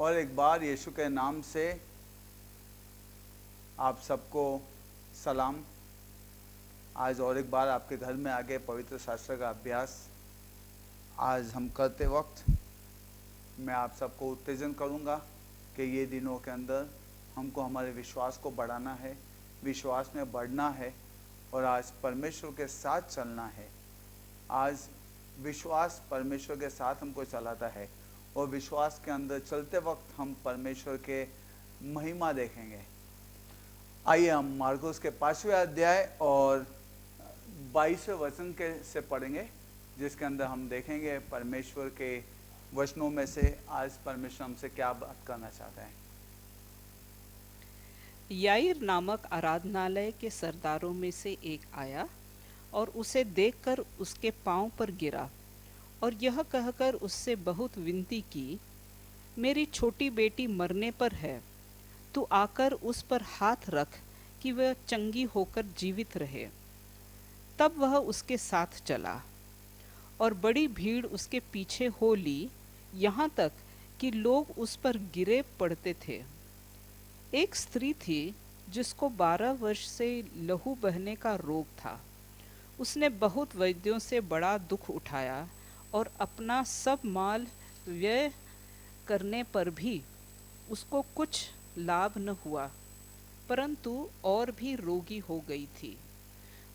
और एक बार यीशु के नाम से आप सबको सलाम। आज और एक बार आपके घर में आगे पवित्र शास्त्र का अभ्यास आज हम करते वक्त मैं आप सबको उत्तेजन करूंगा कि ये दिनों के अंदर हमको हमारे विश्वास को बढ़ाना है, विश्वास में बढ़ना है और आज परमेश्वर के साथ चलना है। आज विश्वास परमेश्वर के साथ हमको चलाता है और विश्वास के अंदर चलते वक्त हम परमेश्वर के महिमा देखेंगे। आइए हम मार्कुस के 5वें अध्याय और 22वें वचन के से पढ़ेंगे, जिसके अंदर हम देखेंगे परमेश्वर के वचनों में से आज परमेश्वर हमसे क्या बात करना चाहते हैं। याईर नामक आराधनालय के सरदारों में से एक आया और उसे देखकर उसके पांव पर गिरा और यह कहकर उससे बहुत विनती की, मेरी छोटी बेटी मरने पर है, तू आकर उस पर हाथ रख कि वह चंगी होकर जीवित रहे। तब वह उसके साथ चला और बड़ी भीड़ उसके पीछे हो ली, यहाँ तक कि लोग उस पर गिरे पड़ते थे। एक स्त्री थी जिसको 12 वर्ष से लहू बहने का रोग था। उसने बहुत वैद्यों से बड़ा दुख उठाया और अपना सब माल व्यय करने पर भी उसको कुछ लाभ न हुआ, परंतु और भी रोगी हो गई थी।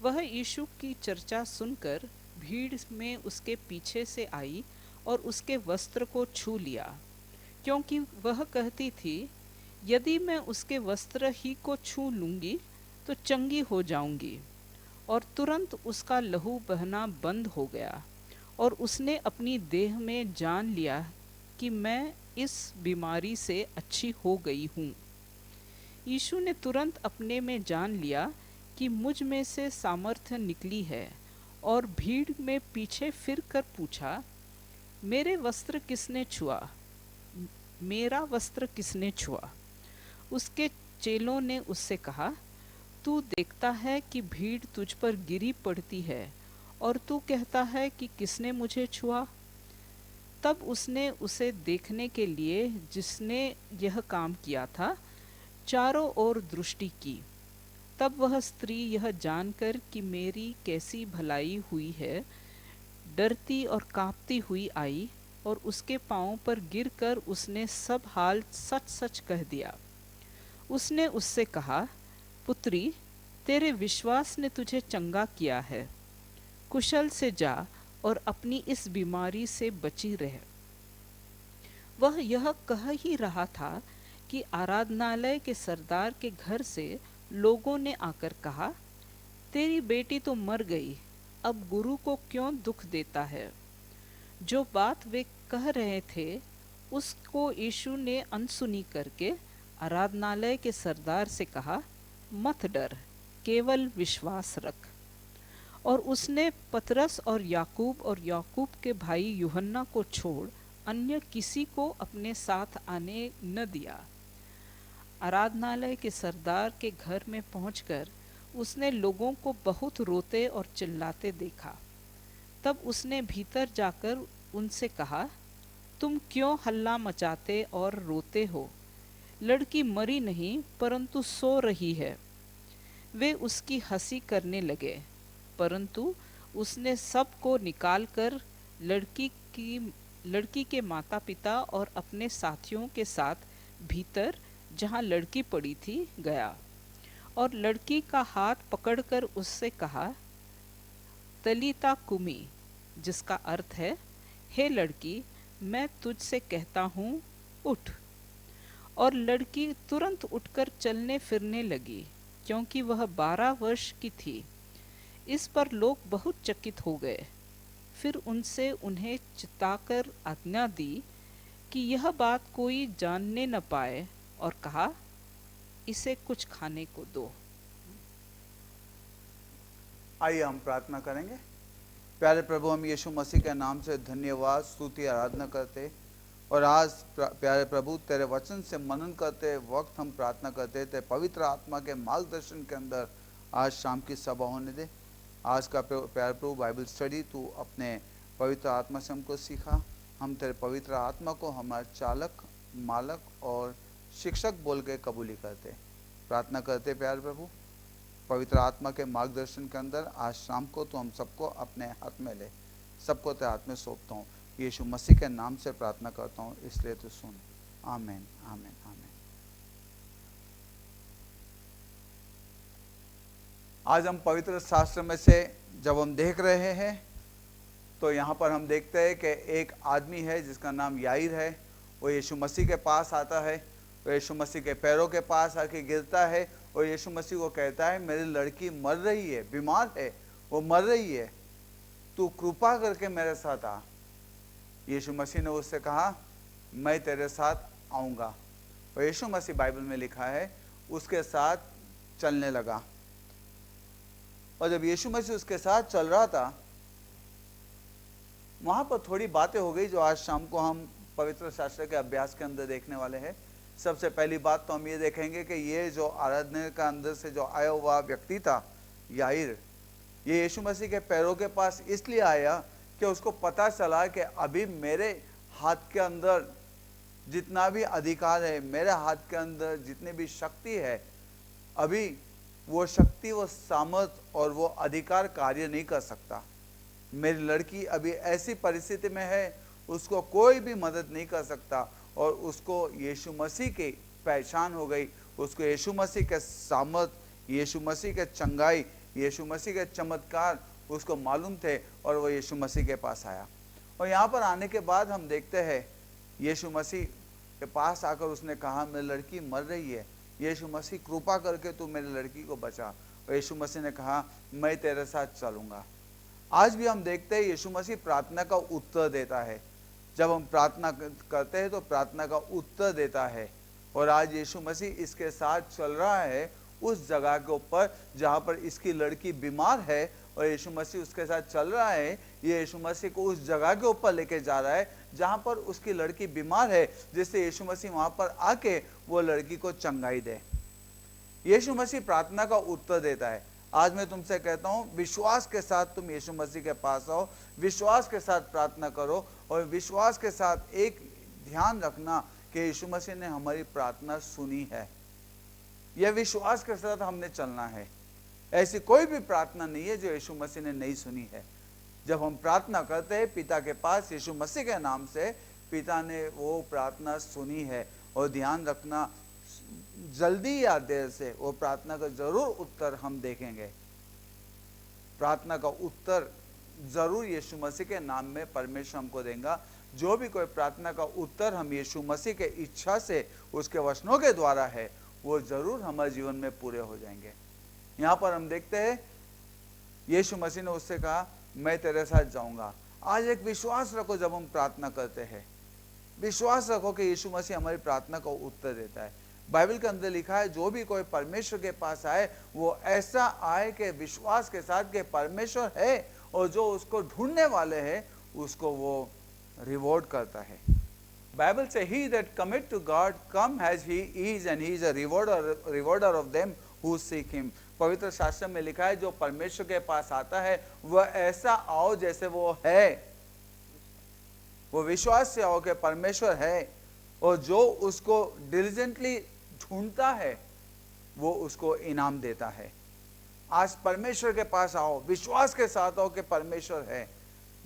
वह यीशु की चर्चा सुनकर भीड़ में उसके पीछे से आई और उसके वस्त्र को छू लिया, क्योंकि वह कहती थी, यदि मैं उसके वस्त्र ही को छू लूँगी तो चंगी हो जाऊंगी। और तुरंत उसका लहू बहना बंद हो गया और उसने अपनी देह में जान लिया कि मैं इस बीमारी से अच्छी हो गई हूँ। यीशु ने तुरंत अपने में जान लिया कि मुझ में से सामर्थ्य निकली है और भीड़ में पीछे फिर कर पूछा, मेरे वस्त्र किसने छुआ? मेरा वस्त्र किसने छुआ? उसके चेलों ने उससे कहा, तू देखता है कि भीड़ तुझ पर गिरी पड़ती है और तू कहता है कि किसने मुझे छुआ? तब उसने उसे देखने के लिए जिसने यह काम किया था चारों ओर दृष्टि की। तब वह स्त्री यह जानकर कि मेरी कैसी भलाई हुई है, डरती और कांपती हुई आई और उसके पांव पर गिरकर उसने सब हाल सच सच कह दिया। उसने उससे कहा, पुत्री, तेरे विश्वास ने तुझे चंगा किया है, कुशल से जा और अपनी इस बीमारी से बची रह। वह यह कह ही रहा था कि आराधनालय के सरदार के घर से लोगों ने आकर कहा, तेरी बेटी तो मर गई, अब गुरु को क्यों दुख देता है? जो बात वे कह रहे थे उसको यीशु ने अनसुनी करके आराधनालय के सरदार से कहा, मत डर, केवल विश्वास रख। और उसने पतरस और याकूब के भाई यूहन्ना को छोड़ अन्य किसी को अपने साथ आने न दिया। आराधनालय के सरदार के घर में पहुंचकर उसने लोगों को बहुत रोते और चिल्लाते देखा। तब उसने भीतर जाकर उनसे कहा, तुम क्यों हल्ला मचाते और रोते हो? लड़की मरी नहीं परंतु सो रही है। वे उसकी हंसी करने लगे, परंतु उसने सबको निकालकर लड़की के माता पिता और अपने साथियों के साथ भीतर, जहाँ लड़की पड़ी थी, गया और लड़की का हाथ पकड़कर उससे कहा, तलीता कुमी, जिसका अर्थ है, हे लड़की, मैं तुझसे कहता हूँ, उठ। और लड़की तुरंत उठकर चलने फिरने लगी, क्योंकि वह 12 वर्ष की थी। इस पर लोग बहुत चकित हो गए। फिर उनसे उन्हें चिताकर आज्ञा दी कि यह बात कोई जानने न पाए, और कहा, इसे कुछ खाने को दो। आइए हम प्रार्थना करेंगे। प्यारे प्रभु, हम यीशु मसीह के नाम से धन्यवाद, स्तुति, आराधना करते और आज प्यारे प्रभु तेरे वचन से मनन करते वक्त हम प्रार्थना करते थे पवित्र आत्मा के मार्गदर्शन के अंदर आज शाम की सभा होने दे। आज का प्यारे प्रभु बाइबल स्टडी तू अपने पवित्र आत्मा से हमको सीखा। हम तेरे पवित्र आत्मा को हमारे चालक, मालक और शिक्षक बोल के कबूली करते। प्रार्थना करते प्यारे प्रभु, पवित्र आत्मा के मार्गदर्शन के अंदर आज शाम को तो हम सबको अपने हाथ में ले, सबको तेरे हाथ में सौंपता हूँ। यीशु मसीह के नाम से प्रार्थना करता हूँ, इसलिए तो सुन। आमीन, आमीन, आमीन। आज हम पवित्र शास्त्र में से जब हम देख रहे हैं तो यहाँ पर हम देखते हैं कि एक आदमी है जिसका नाम याईर है। वो यीशु मसीह के पास आता है, वो यीशु मसीह के पैरों के पास आके गिरता है और यीशु मसीह को कहता है, मेरी लड़की मर रही है, बीमार है, वो मर रही है, तू कृपा करके मेरे साथ आ। यीशु मसीह ने उससे कहा, मैं तेरे साथ आऊँगा। और यीशु मसीह बाइबल में लिखा है उसके साथ चलने लगा। और जब यीशु मसीह उसके साथ चल रहा था, वहाँ पर थोड़ी बातें हो गई जो आज शाम को हम पवित्र शास्त्र के अभ्यास के अंदर देखने वाले हैं। सबसे पहली बात तो हम ये देखेंगे कि ये जो आराधना का अंदर से जो आया हुआ व्यक्ति था याईर, ये यीशु मसीह के पैरों के पास इसलिए आया कि उसको पता चला कि अभी मेरे हाथ के अंदर जितना भी अधिकार है, मेरे हाथ के अंदर जितनी भी शक्ति है, अभी वो शक्ति, वो सामर्थ और वो अधिकार कार्य नहीं कर सकता। मेरी लड़की अभी ऐसी परिस्थिति में है, उसको कोई भी मदद नहीं कर सकता। और उसको यीशु मसीह की पहचान हो गई, उसको यीशु मसीह के सामर्थ, यीशु मसीह के चंगाई, यीशु मसीह के चमत्कार उसको मालूम थे और वो यीशु मसीह के पास आया। और यहाँ पर आने के बाद हम देखते हैं यीशु मसीह के पास आकर उसने कहा, मेरी लड़की मर रही है, यीशु मसीह कृपा करके तू मेरी लड़की को बचा। और यीशु मसीह ने कहा, मैं तेरे साथ चलूँगा। आज भी हम देखते हैं यीशु मसीह प्रार्थना का उत्तर देता है। जब हम प्रार्थना करते हैं तो प्रार्थना का उत्तर देता है। और आज यीशु मसीह इसके साथ चल रहा है उस जगह के ऊपर जहाँ पर इसकी लड़की बीमार है, और यीशु मसीह उसके साथ चल रहा है। ये यीशु मसीह को उस जगह के ऊपर लेके जा रहा है जहाँ पर उसकी लड़की बीमार है, जिससे यीशु मसीह वहाँ पर आके वो लड़की को चंगाई दे। यीशु मसीह प्रार्थना का उत्तर देता है। आज मैं तुमसे कहता हूँ, विश्वास के साथ तुम यीशु मसीह के पास आओ, विश्वास के साथ प्रार्थना करो और विश्वास के साथ एक ध्यान रखना कि यीशु मसीह ने हमारी प्रार्थना सुनी है। यह विश्वास के साथ हमने चलना है। ऐसी कोई भी प्रार्थना नहीं है जो यीशु मसीह ने नहीं सुनी है। जब हम प्रार्थना करते हैं पिता के पास यीशु मसीह के नाम से, पिता ने वो प्रार्थना सुनी है। और ध्यान रखना, जल्दी या देर से वो प्रार्थना का जरूर उत्तर हम देखेंगे। प्रार्थना का उत्तर जरूर यीशु मसीह के नाम में परमेश्वर हमको देगा। जो भी कोई प्रार्थना का उत्तर हम यीशु मसीह के इच्छा से, उसके वचनों के द्वारा है, वो जरूर हमारे जीवन में पूरे हो जाएंगे। यहाँ पर हम देखते हैं यीशु मसीह ने उससे कहा, मैं तेरे साथ जाऊंगा। आज एक विश्वास रखो, जब हम प्रार्थना करते हैं विश्वास रखो कि यीशु मसीह हमारी प्रार्थना को उत्तर देता है। बाइबल के अंदर लिखा है, जो भी कोई परमेश्वर के पास आए वो ऐसा आए कि विश्वास के साथ कि परमेश्वर है, और जो उसको ढूंढने वाले हैं उसको वो रिवॉर्ड करता है। बाइबल से ही that commit to God come as he is and he is a rewarder of them who seek him. पवित्र शास्त्र में लिखा है, जो परमेश्वर के पास आता है वह ऐसा आओ जैसे वो है, वो विश्वास से आओ कि परमेश्वर है, और जो उसको डिलिजेंटली ढूंढता है वो उसको इनाम देता है। आज परमेश्वर के पास आओ, विश्वास के साथ आओ कि परमेश्वर है।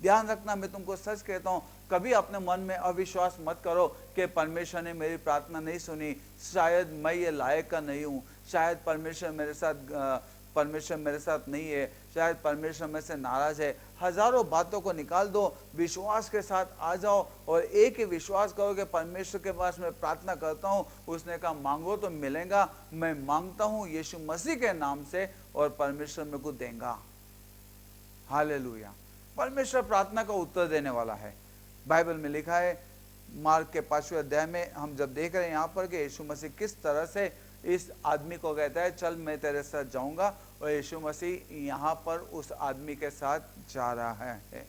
ध्यान रखना, मैं तुमको सच कहता हूं, कभी अपने मन में अविश्वास मत करो कि परमेश्वर ने मेरी प्रार्थना नहीं सुनी, शायद मैं ये लायक का नहीं हूं, शायद परमेश्वर मेरे साथ नहीं है, शायद परमेश्वर मेरे से नाराज है। हजारों बातों को निकाल दो, विश्वास के साथ आ जाओ और एक ही विश्वास करो कि परमेश्वर के पास मैं प्रार्थना करता हूँ। उसने कहा मांगो तो मिलेगा, मैं मांगता हूँ यीशु मसीह के नाम से और परमेश्वर मेरे को देगा। हालेलुया। परमेश्वर प्रार्थना का उत्तर देने वाला है। बाइबल में लिखा है, मार्क के 5वें अध्याय में हम जब देख रहे हैं यहाँ पर कि यीशु मसीह किस तरह से इस आदमी को कहता है, चल मैं तेरे साथ जाऊंगा, और यीशु मसीह यहाँ पर उस आदमी के साथ जा रहा है।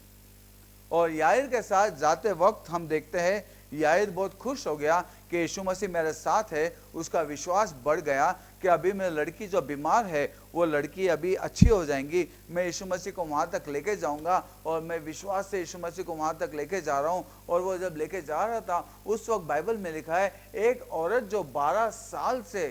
और याईर के साथ जाते वक्त हम देखते हैं याईर बहुत खुश हो गया कि यीशु मसीह मेरे साथ है। उसका विश्वास बढ़ गया कि अभी मेरी लड़की जो बीमार है वो लड़की अभी अच्छी हो जाएंगी, मैं यीशु मसीह को वहाँ तक लेके जाऊँगा, और मैं विश्वास से यीशु मसीह को वहाँ तक लेके जा रहा हूँ। और वो जब लेके जा रहा था उस वक्त बाइबल में लिखा है, एक औरत जो 12 साल से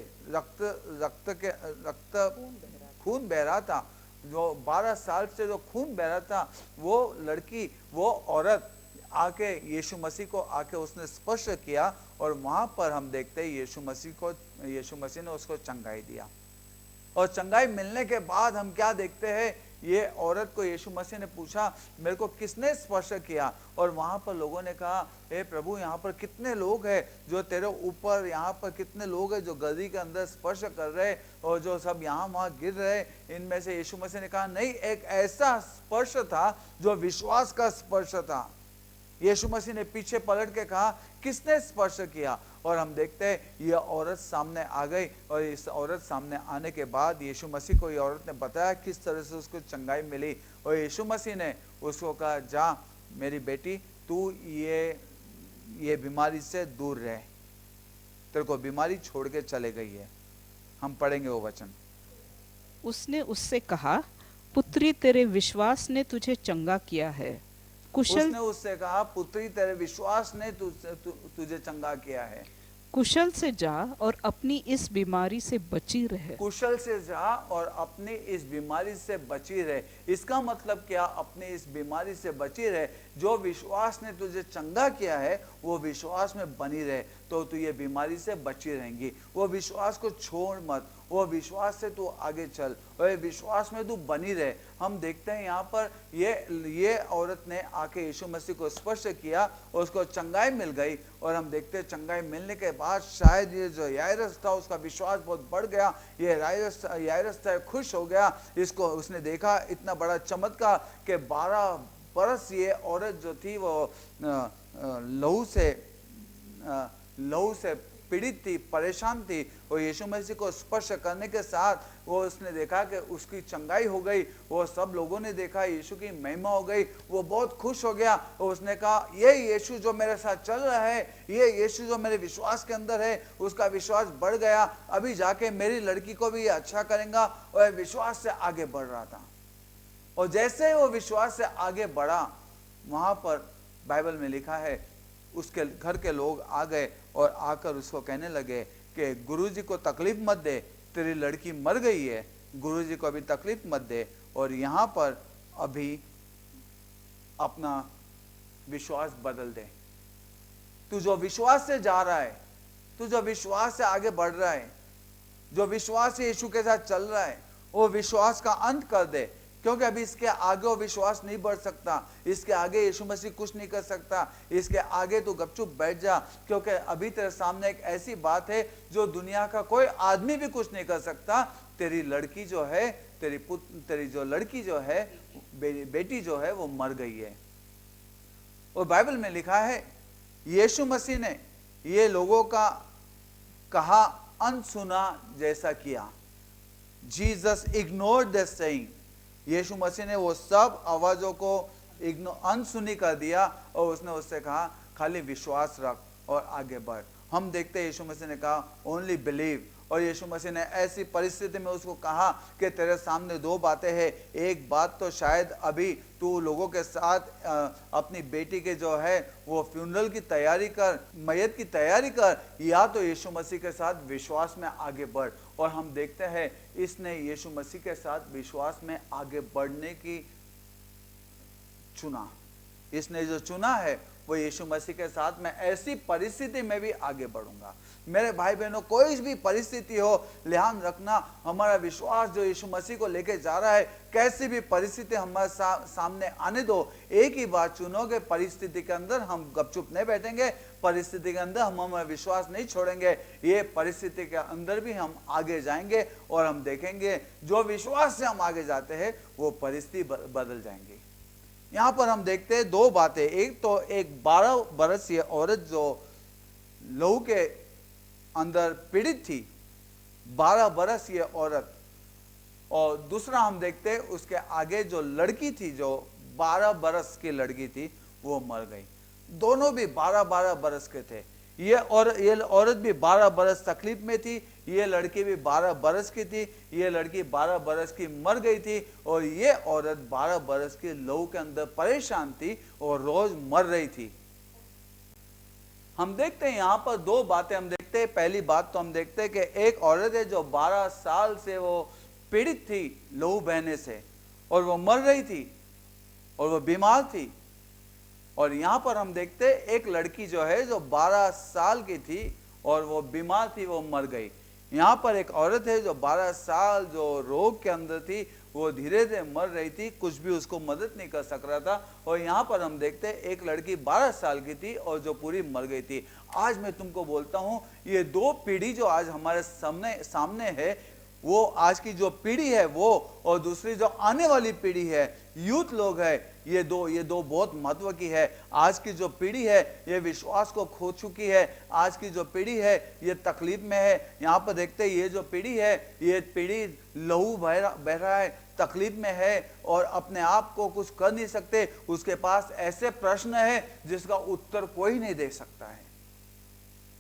खून बह रहा था, जो 12 साल से जो खून बह रहा था, वो लड़की, वो औरत आके यीशु मसीह को आके उसने स्पर्श किया, और वहां पर हम देखते हैं यीशु मसीह ने उसको चंगाई दिया। और चंगाई मिलने के बाद हम क्या देखते हैं, ये औरत को यीशु मसीह ने पूछा मेरे को किसने स्पर्श किया, और वहां पर लोगों ने कहा हे प्रभु, यहाँ पर कितने लोग हैं जो तेरे ऊपर, यहाँ पर कितने लोग हैं जो गदी के अंदर स्पर्श कर रहे और जो सब यहाँ वहां गिर रहे। इनमें से यीशु मसीह ने कहा नहीं, एक ऐसा स्पर्श था जो विश्वास का स्पर्श था। यीशु मसीह ने पीछे पलट के कहा किसने स्पर्श किया, और हम देखते हैं यह औरत सामने आ गई, और इस औरत सामने आने के बाद यीशु मसीह को यह औरत ने बताया किस तरह से उसको चंगाई मिली, और यीशु मसीह ने उसको कहा जा मेरी बेटी, तू ये बीमारी से दूर रह, तेरे को बीमारी छोड़ के चले गई है। हम पढ़ेंगे वो वचन। उसने उससे कहा पुत्री, तेरे विश्वास ने तुझे चंगा किया है, उसने उससे कहा पुत्री, तेरे विश्वास ने तुझे चंगा किया है, कुशल से जा और अपनी इस बीमारी से बची रहे। कुशल से जा और अपनी इस बीमारी से बची रहे। इसका मतलब क्या, अपनी इस बीमारी से बची रहे। जो विश्वास ने तुझे चंगा किया है वो विश्वास में बनी रहे तो तू ये बीमारी से बची रहेंगी। वो विश्वास को छोड़ मत, वो विश्वास से तू आगे चल और विश्वास में तू बनी रहे। हम देखते हैं यहाँ पर ये औरत ने आके यीशु मसीह को स्पर्श किया और उसको चंगाई मिल गई, और हम देखते हैं चंगाई मिलने के बाद शायद ये जो याइरस था उसका विश्वास बहुत बढ़ गया। ये याइरस था, खुश हो गया। इसको उसने देखा इतना बड़ा चमत्कार कि 12 बरस ये औरत जो थी वो लहू से पीड़ित थी, परेशान थी, और यीशु मसीह को स्पर्श करने के साथ वो उसने देखा कि उसकी चंगाई हो गई। वो सब लोगों ने देखा, यीशु की महिमा हो गई। वो बहुत खुश हो गया और उसने कहा ये यीशु जो मेरे साथ चल रहा है, ये यीशु जो मेरे विश्वास के अंदर है, उसका विश्वास बढ़ गया। अभी जाके मेरी लड़की को भी अच्छा करेगा। और विश्वास से आगे बढ़ रहा था, और जैसे वो विश्वास से आगे बढ़ा, वहां पर बाइबल में लिखा है उसके घर के लोग आ गए और आकर उसको कहने लगे कि गुरुजी को तकलीफ मत दे, तेरी लड़की मर गई है, गुरुजी को अभी तकलीफ मत दे, और यहाँ पर अभी अपना विश्वास बदल दे। तू जो विश्वास से जा रहा है, तू जो विश्वास से आगे बढ़ रहा है, जो विश्वास से यीशु के साथ चल रहा है, वो विश्वास का अंत कर दे, क्योंकि अभी इसके आगे वो विश्वास नहीं बढ़ सकता। इसके आगे यीशु मसीह कुछ नहीं कर सकता। इसके आगे तो गपचुप बैठ जा, क्योंकि अभी तेरे सामने एक ऐसी बात है जो दुनिया का कोई आदमी भी कुछ नहीं कर सकता। तेरी लड़की जो है, तेरी जो लड़की जो है, बेटी जो है, वो मर गई है। और बाइबल में लिखा है यीशु मसीह ने ये लोगों का कहा अनसुना जैसा किया। जीसस इग्नोर्ड द सेइंग, यीशु मसीह ने वो सब आवाजों को अनसुनी कर दिया और उसने उससे कहा खाली विश्वास रख और आगे बढ़। हम देखते हैं यीशु मसीह ने कहा ओनली बिलीव, और यीशु मसीह ने ऐसी परिस्थिति में उसको कहा कि तेरे सामने दो बातें हैं, एक बात तो शायद अभी तू लोगों के साथ अपनी बेटी के जो है वो फ्यूनरल की तैयारी कर, मैयत की तैयारी कर, या तो यीशु मसीह के साथ विश्वास में आगे बढ़। और हम देखते हैं इसने यीशु मसीह के साथ विश्वास में आगे बढ़ने की चुना। इसने जो चुना है वो यीशु मसीह के साथ मैं ऐसी परिस्थिति में भी आगे बढ़ूंगा। मेरे भाई बहनों, कोई भी परिस्थिति हो, ध्यान रखना हमारा विश्वास जो यीशु मसीह को लेके जा रहा है, कैसी भी परिस्थिति हमारे सामने आने दो, एक ही बात चुनोगे, परिस्थिति के अंदर हम गपचुप नहीं बैठेंगे, परिस्थिति के अंदर हम हमारा विश्वास नहीं छोड़ेंगे, ये परिस्थिति के अंदर भी हम आगे जाएंगे और हम देखेंगे जो विश्वास से हम आगे जाते हैं वो परिस्थिति बदल जाएंगी। यहाँ पर हम देखते हैं दो बातें, एक तो एक 12 बरस ये औरत जो लहू के अंदर पीड़ित थी, 12 बरस ये औरत, और दूसरा हम देखते हैं उसके आगे जो लड़की थी, जो 12 बरस की लड़की थी, वो मर गई। दोनों भी 12-12 बरस के थे। ये औरत भी 12 बरस तकलीफ में थी, ये लड़की भी 12 बरस की थी, ये लड़की 12 बरस की मर गई थी, और ये औरत 12 बरस की लहू के अंदर परेशान थी और रोज मर रही थी। हम देखते हैं यहाँ पर दो बातें हम देखते हैं। पहली बात तो हम देखते हैं कि एक औरत है जो 12 साल से वो पीड़ित थी लहू बहने से, और वो मर रही थी और वो बीमार थी। और यहाँ पर हम देखते हैं एक लड़की जो है जो 12 साल की थी और वो बीमार थी, वो मर गई। यहाँ पर एक औरत है जो 12 साल जो रोग के अंदर थी, वो धीरे धीरे मर रही थी, कुछ भी उसको मदद नहीं कर सक रहा था। और यहाँ पर हम देखते हैं एक लड़की 12 साल की थी और जो पूरी मर गई थी। आज मैं तुमको बोलता हूँ ये दो पीढ़ी जो आज हमारे सामने है, वो आज की जो पीढ़ी है वो, और दूसरी जो आने वाली पीढ़ी है, यूथ लोग है, ये दो बहुत महत्व की है। आज की जो पीढ़ी है ये विश्वास को खो चुकी है, आज की जो पीढ़ी है ये तकलीफ में है। यहाँ पर देखते हैं ये जो पीढ़ी है, ये पीढ़ी लहू बह रहा है, तकलीफ में है और अपने आप को कुछ कर नहीं सकते। उसके पास ऐसे प्रश्न है जिसका उत्तर कोई नहीं दे सकता है।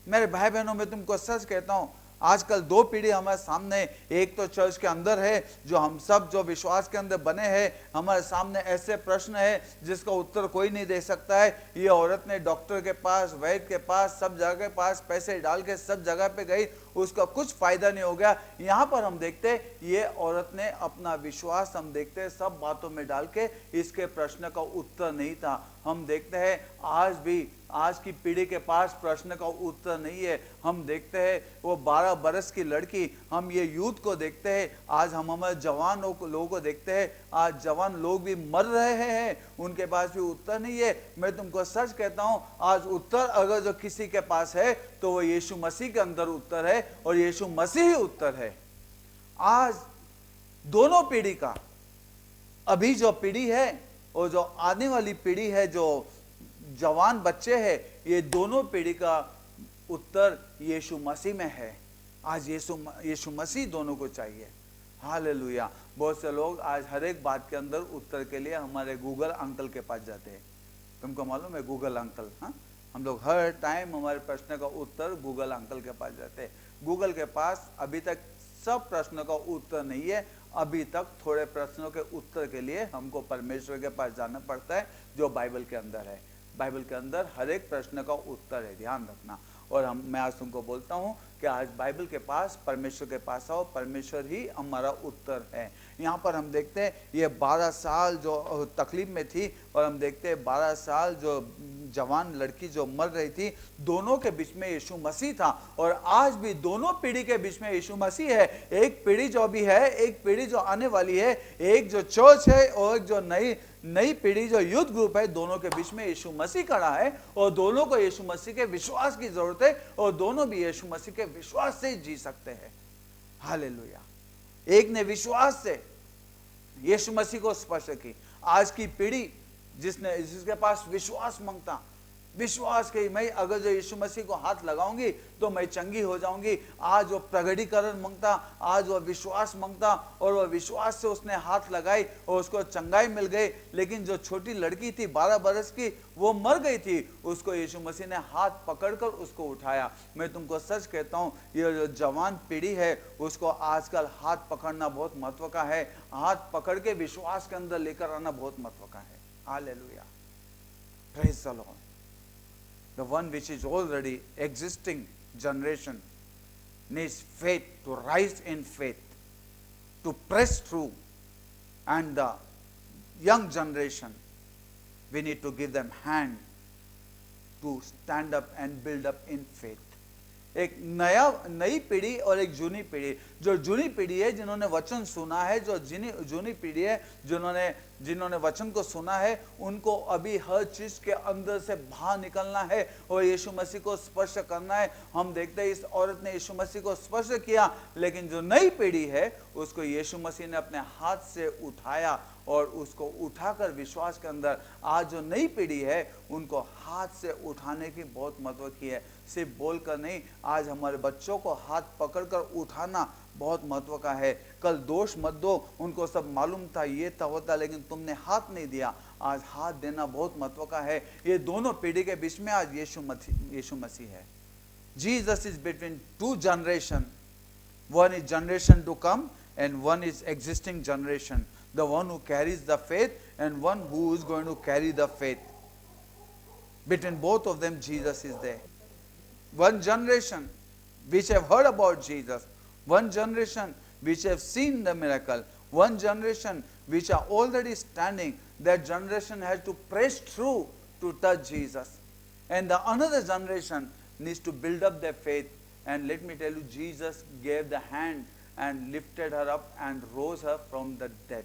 मेरे भाई बहनों, मैं तुमको सच कहता हूं, आजकल दो पीढ़ी हमारे सामने, एक तो चर्च के अंदर है जो हम सब जो विश्वास के अंदर बने हैं, हमारे सामने ऐसे प्रश्न है जिसका उत्तर कोई नहीं दे सकता है। ये औरत ने डॉक्टर के पास, वैद्य के पास, सब जगह के पास पैसे डाल के सब जगह पे गई, उसका कुछ फायदा नहीं हो गया। यहाँ पर हम देखते ये औरत ने अपना विश्वास, हम देखते सब बातों में डाल के, इसके प्रश्न का उत्तर नहीं था। हम देखते हैं आज भी आज की पीढ़ी के पास प्रश्न का उत्तर नहीं है। हम देखते हैं वो 12 बरस की लड़की, हम ये यूथ को देखते हैं, आज हम हमारे जवान लोगों को देखते हैं, आज जवान लोग भी मर रहे हैं, उनके पास भी उत्तर नहीं है। मैं तुमको सच कहता हूं, आज उत्तर अगर जो किसी के पास है तो वो यीशु मसीह के अंदर उत्तर है, और यीशु मसीह ही उत्तर है। आज दोनों पीढ़ी का, अभी जो पीढ़ी है और जो आने वाली पीढ़ी है, जो जवान बच्चे हैं, ये दोनों पीढ़ी का उत्तर यीशु मसीह में है। आज यीशु मसीह दोनों को चाहिए। हालेलुया। बहुत से लोग आज हर एक बात के अंदर उत्तर के लिए हमारे गूगल अंकल के पास जाते हैं। तुमको मालूम है गूगल अंकल? हाँ, हम लोग हर टाइम हमारे प्रश्न का उत्तर गूगल अंकल के पास जाते हैं। गूगल के पास अभी तक सब प्रश्नों का उत्तर नहीं है। अभी तक थोड़े प्रश्नों के उत्तर के लिए हमको परमेश्वर के पास जाना पड़ता है, जो बाइबल के अंदर है। बाइबल के अंदर हर एक प्रश्न का उत्तर है, ध्यान रखना। और मैं आज तुमको बोलता हूँ कि आज बाइबल के पास, परमेश्वर के पास आओ, परमेश्वर ही हमारा उत्तर है। यहाँ पर हम देखते हैं ये 12 साल जो तकलीफ में थी, और हम देखते हैं 12 साल जो जवान लड़की जो मर रही थी, दोनों के बीच में यीशु मसीह था। और आज भी दोनों पीढ़ी के बीच में यीशु मसीह है। एक पीढ़ी जो भी है, एक पीढ़ी जो आने वाली है, एक जो चर्च है और एक जो नई पीढ़ी जो यूथ ग्रुप है, दोनों के बीच में यीशु मसीह खड़ा है, और दोनों को यीशु मसीह के विश्वास की जरूरत है, और दोनों भी यीशु मसीह के विश्वास से जी सकते हैं। हालेलुया। एक ने विश्वास से यीशु मसीह को स्पर्श की। आज की पीढ़ी जिसके पास विश्वास मांगता, विश्वास के मैं अगर जो यीशु मसीह को हाथ लगाऊंगी तो मैं चंगी हो जाऊंगी। आज वो प्रगटीकरण मांगता, आज वो विश्वास मांगता, और वो विश्वास से उसने हाथ लगाई और उसको चंगाई मिल गई। लेकिन जो छोटी लड़की थी 12 बरस की, वो मर गई थी, उसको यीशु मसीह ने हाथ पकड़कर उसको उठाया। मैं तुमको सच कहता हूँ, ये जो जवान पीढ़ी है उसको आजकल हाथ पकड़ना बहुत महत्व का है। हाथ पकड़ के विश्वास के अंदर लेकर आना बहुत महत्व का है। Hallelujah, praise the Lord. The one which is already existing generation needs faith, to rise in faith, to press through. And the young generation, we need to give them hand to stand up and build up in faith. एक नई पीढ़ी और एक जूनी पीढ़ी। जो जूनी पीढ़ी है जिन्होंने वचन सुना है, जो जूनी पीढ़ी है जिन्होंने वचन को सुना है, उनको अभी हर चीज के अंदर से बाहर निकलना है और यीशु मसीह को स्पर्श करना है। हम देखते हैं इस औरत ने यीशु मसीह को स्पर्श किया, लेकिन जो नई पीढ़ी है उसको यीशु मसीह ने अपने हाथ से उठाया और उसको उठाकर विश्वास के अंदर, आज जो नई पीढ़ी है उनको हाथ से उठाने की बहुत महत्व की है। सिर्फ बोलकर नहीं, आज हमारे बच्चों को हाथ पकड़कर उठाना बहुत महत्व का है। कल दोष मत दो, उनको सब मालूम था, ये था होता, लेकिन तुमने हाथ नहीं दिया। आज हाथ देना बहुत महत्व का है। ये दोनों पीढ़ी के बीच में आज यीशु मसीह है। Jesus is between two generation, one is generation to come and one is existing generation, the one who carries the faith and one who is going to carry the faith. Between both of them Jesus is there. One generation which have heard about Jesus, one generation which have seen the miracle, one generation which are already standing, that generation has to press through to touch Jesus. And the another generation needs to build up their faith. And let me tell you, Jesus gave the hand and lifted her up and rose her from the dead.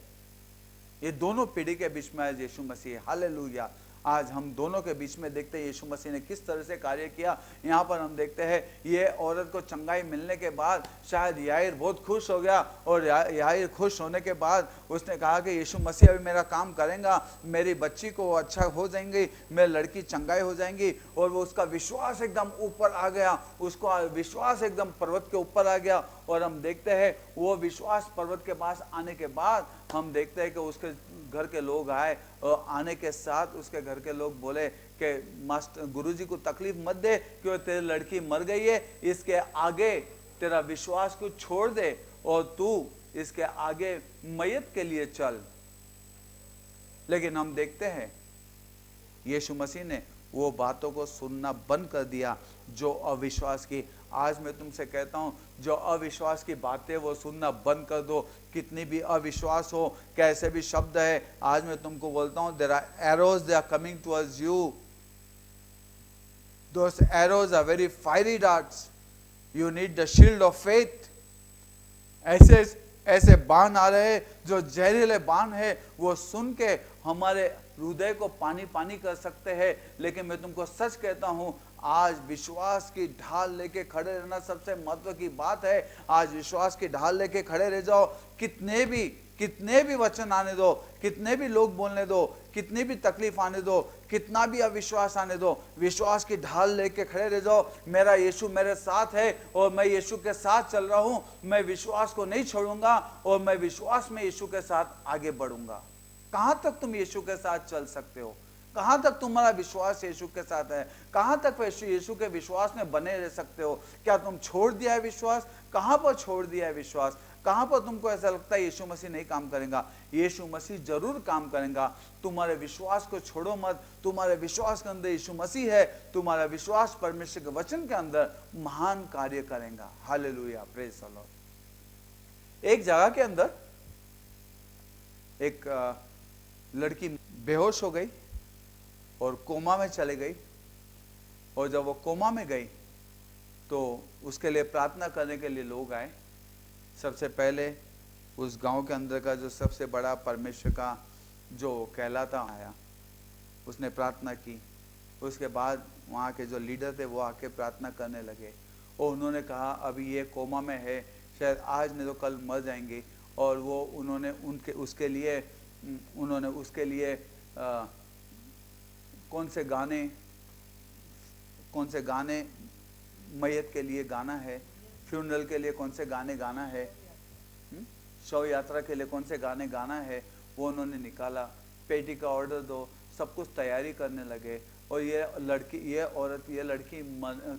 ये दोनों पीढ़ी के बीच में आज यीशु मसीह, hallelujah. आज हम दोनों के बीच में देखते हैं यीशु मसीह ने किस तरह से कार्य किया। यहाँ पर हम देखते हैं ये औरत को चंगाई मिलने के बाद शायद याईर बहुत खुश हो गया, और याईर खुश होने के बाद उसने कहा कि यीशु मसीह अभी मेरा काम करेगा, मेरी बच्ची को अच्छा हो जाएंगी, मेरी लड़की चंगाई हो जाएंगी। और वो उसका विश्वास एकदम ऊपर आ गया, उसको विश्वास एकदम पर्वत के ऊपर आ गया। और हम देखते हैं वो विश्वास पर्वत के पास आने के बाद हम देखते हैं कि उसके घर के लोग आए, और आने के साथ उसके घर के लोग बोले कि मास्टर गुरुजी को तकलीफ मत दे, क्यों तेरी लड़की मर गई है, इसके आगे तेरा विश्वास को छोड़ दे और तू इसके आगे मयत के लिए चल। लेकिन हम देखते हैं यीशु मसीह ने वो बातों को सुनना बंद कर दिया जो अविश्वास की। आज मैं तुमसे कहता हूं, जो अविश्वास की बातें वो सुनना बंद कर दो। कितनी भी अविश्वास हो, कैसे भी शब्द है, आज मैं तुमको बोलता हूं, there are arrows, they are coming towards you, those arrows are very fiery darts, you need the shield of faith. ऐसे बाण आ रहे जो जहरीले बाण है, वो सुन के हमारे हृदय को पानी पानी कर सकते हैं। लेकिन मैं तुमको सच कहता हूं, आज विश्वास की ढाल लेके खड़े रहना सबसे महत्व की बात है। आज विश्वास की ढाल लेके खड़े रह जाओ। कितने भी वचन आने दो, कितने भी लोग बोलने दो, कितनी भी तकलीफ आने दो, कितना भी अविश्वास आने दो, विश्वास की ढाल लेके खड़े रह जाओ। मेरा यीशु मेरे साथ है और मैं यीशु के साथ चल रहा हूं। मैं विश्वास को नहीं छोड़ूंगा और मैं विश्वास में यीशु के साथ आगे बढ़ूंगा। कहां तक तुम यीशु के साथ चल सकते हो? कहां तक तुम्हारा विश्वास यीशु के साथ है? कहां तक यीशु के विश्वास में बने रह सकते हो? क्या तुम छोड़ दिया है विश्वास? कहां पर छोड़ दिया है विश्वास? कहां पर तुमको ऐसा लगता है यीशु मसीह नहीं काम करेगा? यीशु मसीह जरूर काम करेगा। तुम्हारे विश्वास को छोड़ो मत। तुम्हारे विश्वास के अंदर यीशु मसीह है। तुम्हारा विश्वास परमेश्वर के वचन के अंदर महान कार्य करेगा। Hallelujah, praise the Lord. एक जगह के अंदर एक लड़की बेहोश हो गई और कोमा में चले गई। और जब वो कोमा में गई तो उसके लिए प्रार्थना करने के लिए लोग आए। सबसे पहले उस गांव के अंदर का जो सबसे बड़ा परमेश्वर का जो कहलाता आया, उसने प्रार्थना की। उसके बाद वहाँ के जो लीडर थे वो आके प्रार्थना करने लगे और उन्होंने कहा अभी ये कोमा में है, शायद आज नहीं तो कल मर जाएंगे। और वो उन्होंने उसके लिए कौन से गाने मैयत के लिए गाना है, फ्यूनरल के लिए कौन से गाने गाना है, शव यात्रा के लिए कौन से गाने गाना है, वो उन्होंने निकाला। पेटी का ऑर्डर दो, सब कुछ तैयारी करने लगे। और ये लड़की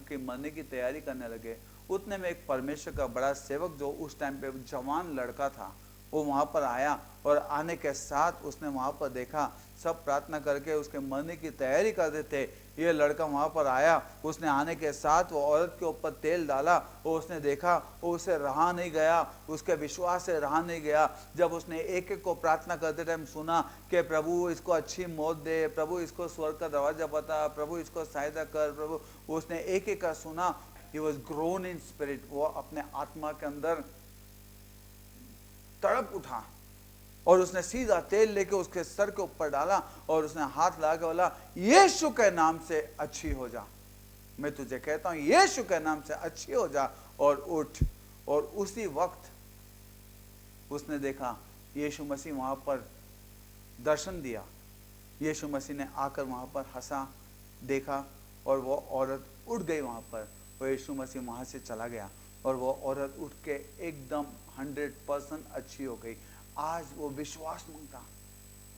के मरने की तैयारी करने लगे। उतने में एक परमेश्वर का बड़ा सेवक जो उस टाइम पे जवान लड़का था, वो वहाँ पर आया। और आने के साथ उसने वहाँ पर देखा सब प्रार्थना करके उसके मरने की तैयारी कर रहे थे। ये लड़का वहाँ पर आया, उसने आने के साथ वो औरत के ऊपर तेल डाला और उसने देखा, वो उसे रहा नहीं गया, उसके विश्वास से रहा नहीं गया। जब उसने एक एक को प्रार्थना करते टाइम सुना कि प्रभु इसको अच्छी मौत दे, प्रभु इसको स्वर्ग का दरवाजा बता, प्रभु इसको सहायता कर, प्रभु, उसने एक एक का सुना। He was grown in spirit, वो अपने आत्मा के अंदर तड़प उठा और उसने सीधा तेल लेके उसके सर के ऊपर डाला और उसने हाथ लगा के बोला, यीशु के नाम से अच्छी हो जा। मैं तुझे कहता हूं यीशु के नाम से अच्छी हो जा और उठ। और उसी वक्त उसने देखा यीशु मसीह वहां पर दर्शन दिया। यीशु मसीह ने आकर वहां पर हंसा, देखा और वो औरत उठ गई वहां पर। और यीशु मसीह वहां से चला गया और वो औरत उठ के एकदम 100% अच्छी हो गई। आज वो विश्वास मांगता,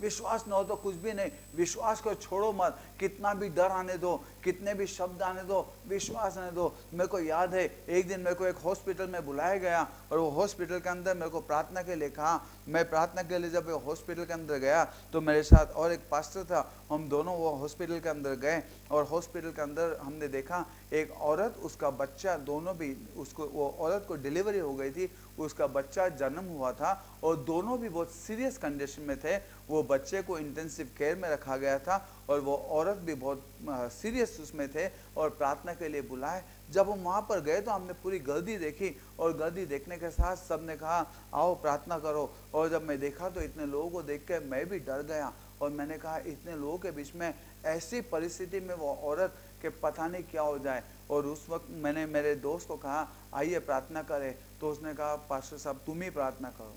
विश्वास न हो तो कुछ भी नहीं। विश्वास को छोड़ो मत, कितना भी डर आने दो, कितने भी शब्द आने दो, विश्वास आने दो। मेरे को याद है एक दिन मेरे को एक हॉस्पिटल में बुलाया गया और वो हॉस्पिटल के अंदर मेरे को प्रार्थना के लिए कहा। मैं प्रार्थना के लिए जब हॉस्पिटल के अंदर गया तो मेरे साथ और एक पास्टर था, हम दोनों वो हॉस्पिटल के अंदर गए। और हॉस्पिटल के अंदर हमने देखा एक औरत, उसका बच्चा, दोनों भी, उसको, वो औरत को डिलीवरी हो गई थी, उसका बच्चा जन्म हुआ था और दोनों भी बहुत सीरियस कंडीशन में थे। वो बच्चे को इंटेंसिव केयर में रखा गया था और वो औरत भी बहुत सीरियस उसमें थे और प्रार्थना के लिए बुलाए। जब हम वहाँ पर गए तो हमने पूरी गर्दी देखी और गर्दी देखने के साथ सब ने कहा आओ प्रार्थना करो। और जब मैं देखा तो इतने लोगों को देख के मैं भी डर गया और मैंने कहा इतने लोगों के बीच में ऐसी परिस्थिति में वो औरत के पता नहीं क्या हो जाए। और उस वक्त मैंने मेरे दोस्त को कहा आइए प्रार्थना करें, तो उसने कहा पास्टर साहब तुम ही प्रार्थना करो।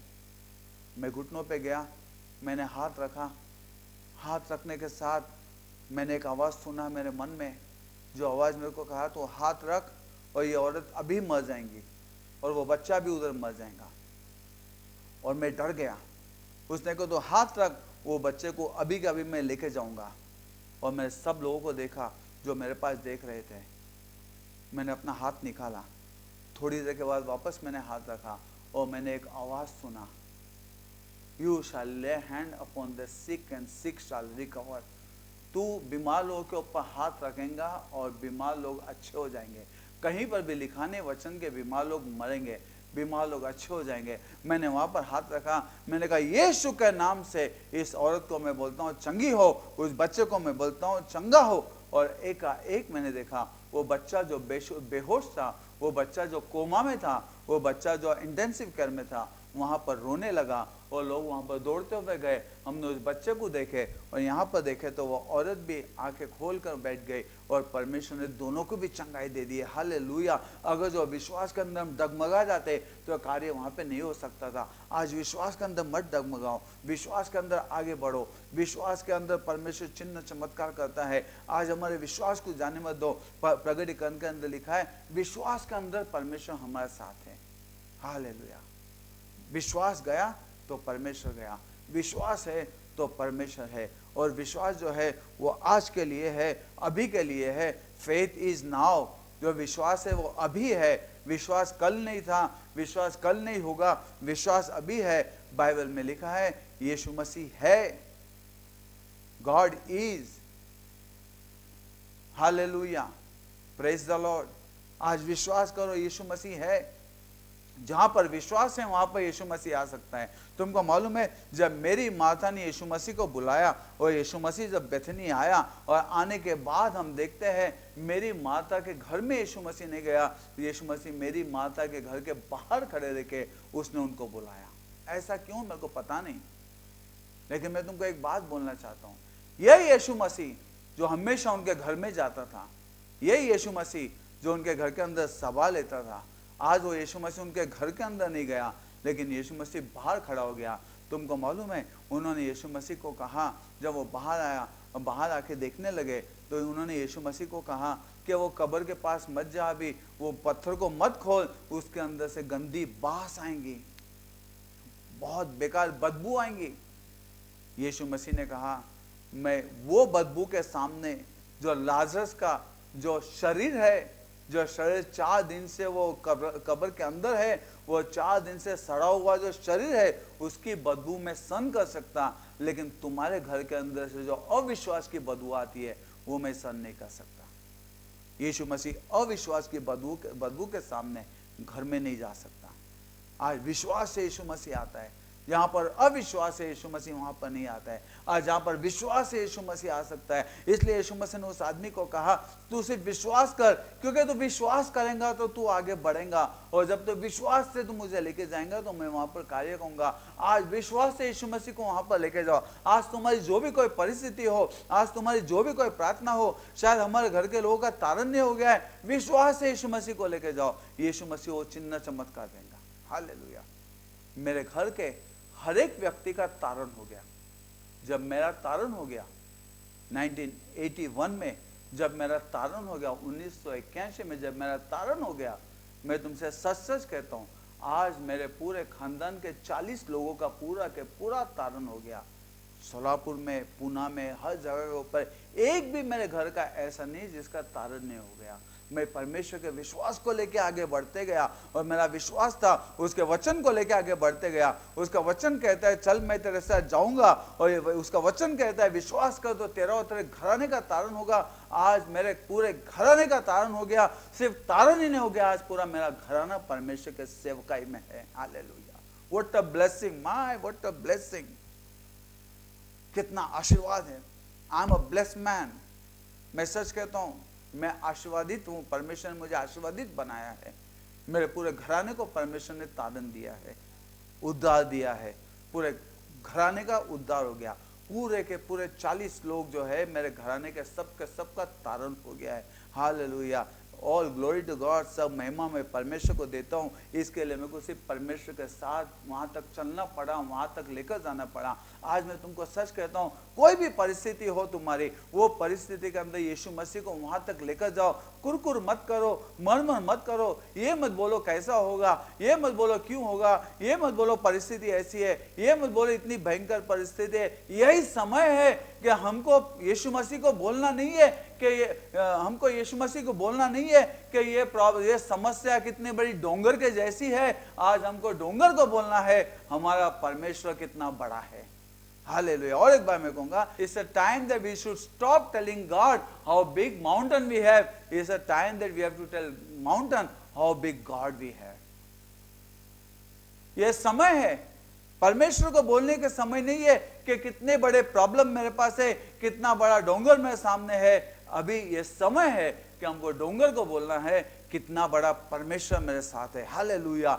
मैं घुटनों पे गया, मैंने हाथ रखा, हाथ रखने के साथ मैंने एक आवाज़ सुना मेरे मन में, जो आवाज़ मेरे को कहा तो हाथ रख और ये औरत अभी मर जाएंगी और वो बच्चा भी उधर मर जाएगा। और मैं डर गया। उसने कहा तो हाथ रख, वो बच्चे को अभी के अभी मैं लेके जाऊंगा। और मैंने सब लोगों को देखा जो मेरे पास देख रहे थे। मैंने अपना हाथ निकाला, थोड़ी देर के बाद वापस मैंने हाथ रखा और मैंने एक आवाज़ सुना, you shall lay hand upon the sick and sick shall recover. तू बीमार लोगों के ऊपर हाथ रखेगा और बीमार लोग अच्छे हो जाएंगे। कहीं पर भी लिखा नहीं वचन के बीमार लोग मरेंगे, बीमार लोग अच्छे हो जाएंगे। मैंने वहां पर हाथ रखा, मैंने कहा यीशु के नाम से इस औरत को मैं बोलता हूँ चंगी हो, उस बच्चे को मैं बोलता हूँ चंगा हो। और एक मैंने देखा वो बच्चा जो बेहोश था, वो बच्चा जो कोमा में था, वो बच्चा जो इंटेंसिव केयर में था, वहां पर रोने लगा और लोग वहां पर दौड़ते हुए गए। हमने उस बच्चे को देखे और यहाँ पर देखे तो वो औरत भी आंखें खोल कर बैठ गई और परमेश्वर ने दोनों को भी चंगाई दे दी। हालेलुया। अगर जो विश्वास के अंदर हम डगमगा जाते तो कार्य वहाँ पे नहीं हो सकता था। आज विश्वास के अंदर मत डगमगाओ, विश्वास के अंदर आगे बढ़ो। विश्वास के अंदर परमेश्वर चिन्ह चमत्कार करता है। आज हमारे विश्वास को जाने मत दो। प्रकटीकरण के अंदर लिखा है विश्वास के अंदर परमेश्वर हमारे साथ है। हालेलुया। विश्वास गया तो परमेश्वर गया, विश्वास है तो परमेश्वर है। और विश्वास जो है वो आज के लिए है, अभी के लिए है। Faith is now. जो विश्वास है वो अभी है, विश्वास कल नहीं था, विश्वास कल नहीं होगा, विश्वास अभी है। बाइबल में लिखा है यीशु मसीह है, God is. Hallelujah, praise the Lord. आज विश्वास करो यीशु मसीह है। जहां पर विश्वास है वहां पर यीशु मसीह आ सकता है। तुमको मालूम है जब मेरी माता ने यीशु मसीह को बुलाया और यीशु मसीह जब बेथनी आया और आने के बाद हम देखते हैं मेरी माता के घर में यीशु मसीह नहीं गया, यीशु मसीह मेरी माता के घर के बाहर खड़े रह के उसने उनको बुलाया। ऐसा क्यों मेरे को पता नहीं, लेकिन मैं तुमको एक बात बोलना चाहता हूँ। यही यीशु मसीह जो हमेशा उनके घर में जाता था, यही यीशु मसीह जो उनके घर के अंदर सभा लेता था, आज वो यीशु मसीह उनके घर के अंदर नहीं गया, लेकिन यीशु मसीह बाहर खड़ा हो गया। तुमको मालूम है उन्होंने यीशु मसीह को कहा, जब वो बाहर आया बाहर आके देखने लगे तो उन्होंने यीशु मसीह को कहा कि वो कब्र के पास मत जा, अभी वो पत्थर को मत खोल, उसके अंदर से गंदी बास आएंगी, बहुत बेकार बदबू आएंगी। यीशु मसीह ने कहा मैं वो बदबू के सामने जो लाजरस का जो शरीर है, जो शरीर 4 दिन से वो कब्र के अंदर है, वो 4 दिन से सड़ा हुआ जो शरीर है उसकी बदबू में सहन कर सकता, लेकिन तुम्हारे घर के अंदर से जो अविश्वास की बदबू आती है वो मैं सहन नहीं कर सकता। यीशु मसीह अविश्वास की बदबू के सामने घर में नहीं जा सकता। आज विश्वास से यीशु मसीह आता है, जहां पर अविश्वास से यीशु मसीह वहां पर नहीं आता है। आज जहां पर विश्वास से यीशु मसीह आ सकता है, इसलिए यीशु मसीह ने उस आदमी को कहा तू सिर्फ विश्वास कर, क्योंकि तू विश्वास करेगा तो तू आगे बढ़ेगा, और जब तू विश्वास से तू मुझे लेके जाएगा तो मैं वहां पर कार्य करूंगा। आज विश्वास से यीशु मसीह को वहां पर लेके जाओ। आज तुम्हारी जो भी कोई परिस्थिति हो, आज तुम्हारी जो भी कोई प्रार्थना हो, शायद हमारे घर के लोगों का तारण्य हो गया है, विश्वास से यीशु मसीह को लेके जाओ, यीशु मसीह वो चिन्ह चमत्कार देगा। हालेलुया। मेरे घर के हर एक व्यक्ति का तारण हो गया। जब मेरा तारण हो गया 1981 में, जब मेरा तारण हो गया 1981 में, जब मेरा तारण हो गया, मैं तुमसे सच सच कहता हूं आज मेरे पूरे खानदान के 40 लोगों का पूरा के पूरा तारण हो गया। सोलापुर में, पूना में, हर जगह के ऊपर एक भी मेरे घर का ऐसा नहीं जिसका तारण नहीं हो गया। मैं परमेश्वर के विश्वास को लेके आगे बढ़ते गया, और मेरा विश्वास था उसके वचन को लेके आगे बढ़ते गया। उसका वचन कहता है चल मैं तेरे साथ जाऊंगा, और उसका वचन कहता है विश्वास कर तो तेरा और तेरे घराने का तारण होगा। आज मेरे पूरे घराने का तारण हो गया। सिर्फ तारण ही नहीं हो गया, आज पूरा मेरा घराना परमेश्वर के सेवकाई में है। Hallelujah. What a blessing, my what a blessing. कितना आशीर्वाद है। I am a blessed man. मैं सच कहता हूं, मैं आशीर्वादित हूं। परमेश्वर ने मुझे आशीर्वादित बनाया है। मेरे पूरे घराने को परमेश्वर ने तारण दिया है, उद्धार दिया है। पूरे घराने का उद्धार हो गया। पूरे के पूरे 40 लोग जो है मेरे घराने के सबका तारण हो गया है। Hallelujah. All glory to God. सब महिमा मैं परमेश्वर को देता हूँ। इसके लिए मेरे को सिर्फ परमेश्वर के साथ वहाँ तक चलना पड़ा, वहाँ तक लेकर जाना पड़ा। आज मैं तुमको सच कहता हूँ, कोई भी परिस्थिति हो तुम्हारी, वो परिस्थिति के अंदर यीशु मसीह को वहाँ तक लेकर जाओ। कुरकुर मत करो, मरमर मत करो, ये मत बोलो कैसा होगा, ये मत बोलो क्यों होगा, ये मत बोलो परिस्थिति ऐसी है, ये मत बोलो इतनी भयंकर परिस्थिति है। यही समय है कि हमको यीशु मसीह को बोलना नहीं है कि हमको यीशु मसीह को बोलना नहीं है कि ये समस्या कितनी बड़ी डोंगर के जैसी है। आज हमको डोंगर को बोलना है हमारा परमेश्वर कितना बड़ा है। हालेलुया। और एक बार मैं कहूंगा, it's a time that we should stop telling God how big mountain we have. It's a time that we have to tell mountain how big God we have. ये समय है, परमेश्वर को बोलने के समय नहीं है कि कितने बड़े प्रॉब्लम मेरे पास है, कितना बड़ा डोंगर मेरे सामने है। अभी ये समय है कि हमको डोंगर को बोलना है कितना बड़ा परमेश्वर मेरे साथ है। हालेलुया।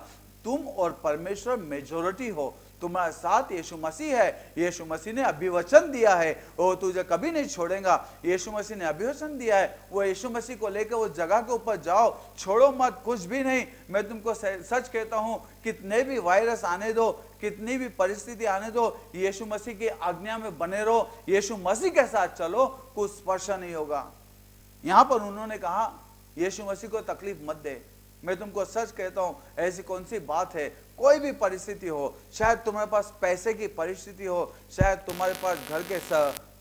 तुम और परमेश्वर मेजॉरिटी हो, तुम्हारे साथ यीशु मसीह है। यीशु मसीह ने अभिवचन दिया है, वो तुझे कभी नहीं छोड़ेगा। यीशु मसीह ने अभिवचन दिया है, वो यीशु मसीह को लेकर वो जगह के ऊपर जाओ, छोड़ो मत कुछ भी नहीं। मैं तुमको सच कहता हूं, कितने भी वायरस आने दो, कितनी भी परिस्थिति आने दो, यीशु मसीह की आज्ञा में बने रहो, यीशु मसीह के साथ चलो, कुछ स्पर्श नहीं होगा। यहां पर उन्होंने कहा यीशु मसीह को तकलीफ मत दे। मैं तुमको सच कहता हूं, ऐसी कौन सी बात है, कोई भी परिस्थिति हो, शायद तुम्हारे पास पैसे की परिस्थिति हो, शायद तुम्हारे पास घर के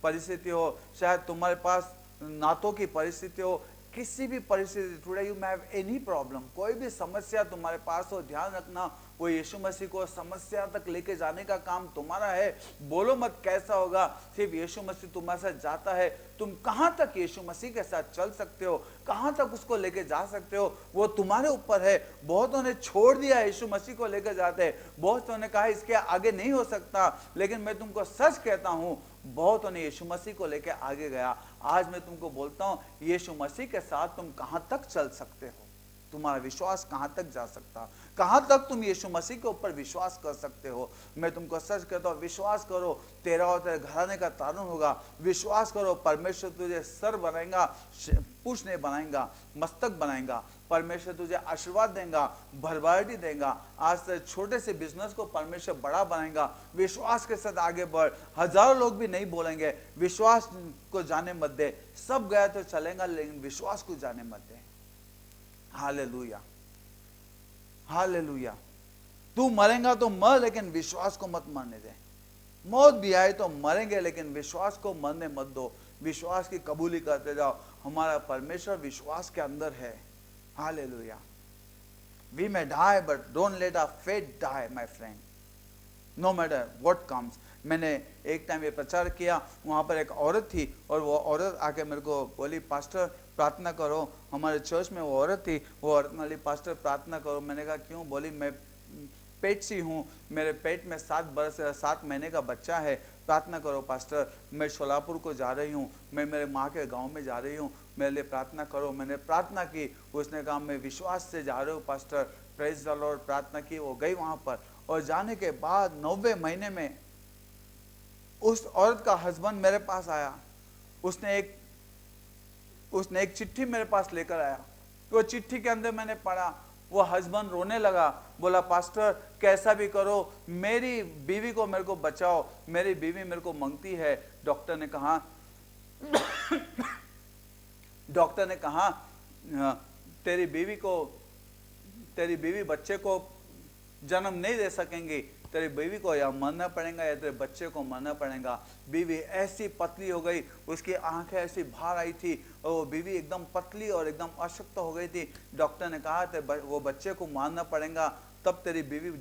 परिस्थिति हो, शायद तुम्हारे पास नातों की परिस्थिति हो, किसी भी परिस्थिति, today you have any problem, कोई भी समस्या तुम्हारे पास हो, ध्यान रखना वो यीशु मसीह को समस्या तक लेके जाने का काम तुम्हारा है। बोलो मत कैसा होगा, सिर्फ यीशु मसीह तुम्हारे साथ जाता है। तुम कहां तक यीशु मसीह के साथ चल सकते हो, कहां तक उसको लेके जा सकते हो, वो तुम्हारे ऊपर है। बहुतों ने छोड़ दिया यीशु मसीह को लेकर जाते, बहुतों ने कहा इसके आगे नहीं हो सकता, लेकिन मैं तुमको सच कहता हूं, बहुतों ने यीशु मसीह को लेकर आगे गया। आज मैं तुमको बोलता हूं, यीशु मसीह के साथ तुम कहां तक चल सकते हो, तुम्हारा विश्वास कहां तक जा सकता, कहां तक तुम यीशु मसीह के ऊपर विश्वास कर सकते हो। मैं तुमको सच कहता हूं, विश्वास करो, तेरा और तेरे घराने का तारण होगा। विश्वास करो, परमेश्वर तुझे सर बनाएगा, पूछ नहीं बनाएगा, मस्तक बनाएगा। परमेश्वर तुझे आशीर्वाद देगा, भरभराटी देगा। आज से छोटे से बिजनेस को परमेश्वर बड़ा बनाएगा। विश्वास के साथ आगे बढ़। हजारों लोग भी नहीं बोलेंगे, विश्वास को जाने मत दे। सब गया तो चलेगा, लेकिन विश्वास को जाने मत दे। Hallelujah, hallelujah. तू मरेगा तो मर, लेकिन विश्वास को मत मरने दे। मौत भी आए तो मरेंगे, लेकिन विश्वास को मरने मत दो। विश्वास की कबूली करते जाओ। हमारा परमेश्वर विश्वास के अंदर है। Hallelujah. We may die, but don't let our faith die, my friend. No matter what comes. मैंने एक टाइम ये प्रचार किया, वहाँ पर एक औरत थी और वो औरत आके मेरे को बोली, पास्टर प्रार्थना करो। हमारे चर्च में वो औरत थी, वो औरत बोली, पास्टर प्रार्थना करो। मैंने कहा क्यों? बोली, मैं पेट सी हूँ, मेरे पेट में 7 महीने का बच्चा है, प्रार्थना करो पास्टर। मैं शोलापुर को जा रही हूँ, मैं मेरे माँ के गांव में जा रही हूँ, मेरे लिए प्रार्थना करो। मैंने प्रार्थना की। उसने कहा मैं विश्वास से जा रही हूँ पास्टर, प्रेज द लॉर्ड। प्रार्थना की, वो गई वहाँ पर। और जाने के बाद 90 महीने में उस औरत का हस्बैंड मेरे पास आया। उसने एक चिट्ठी मेरे पास लेकर आया। वो चिट्ठी के अंदर मैंने पढ़ा, वो हस्बैंड रोने लगा। बोला, पास्टर कैसा भी करो, मेरी बीवी को मेरे को बचाओ, मेरी बीवी मेरे को मांगती है। डॉक्टर ने कहा तेरी बीवी बच्चे को जन्म नहीं दे सकेंगी, तेरी बीवी को या मरना पड़ेगा या तेरे बच्चे को मरना पड़ेगा। बीवी ऐसी पतली हो गई, उसकी आंखें ऐसी बाहर आई थी और वो बीवी एकदम पतली और एकदम अशक्त हो गई थी। डॉक्टर ने कहा वो बच्चे को मारना पड़ेगा, तब तेरी बीवी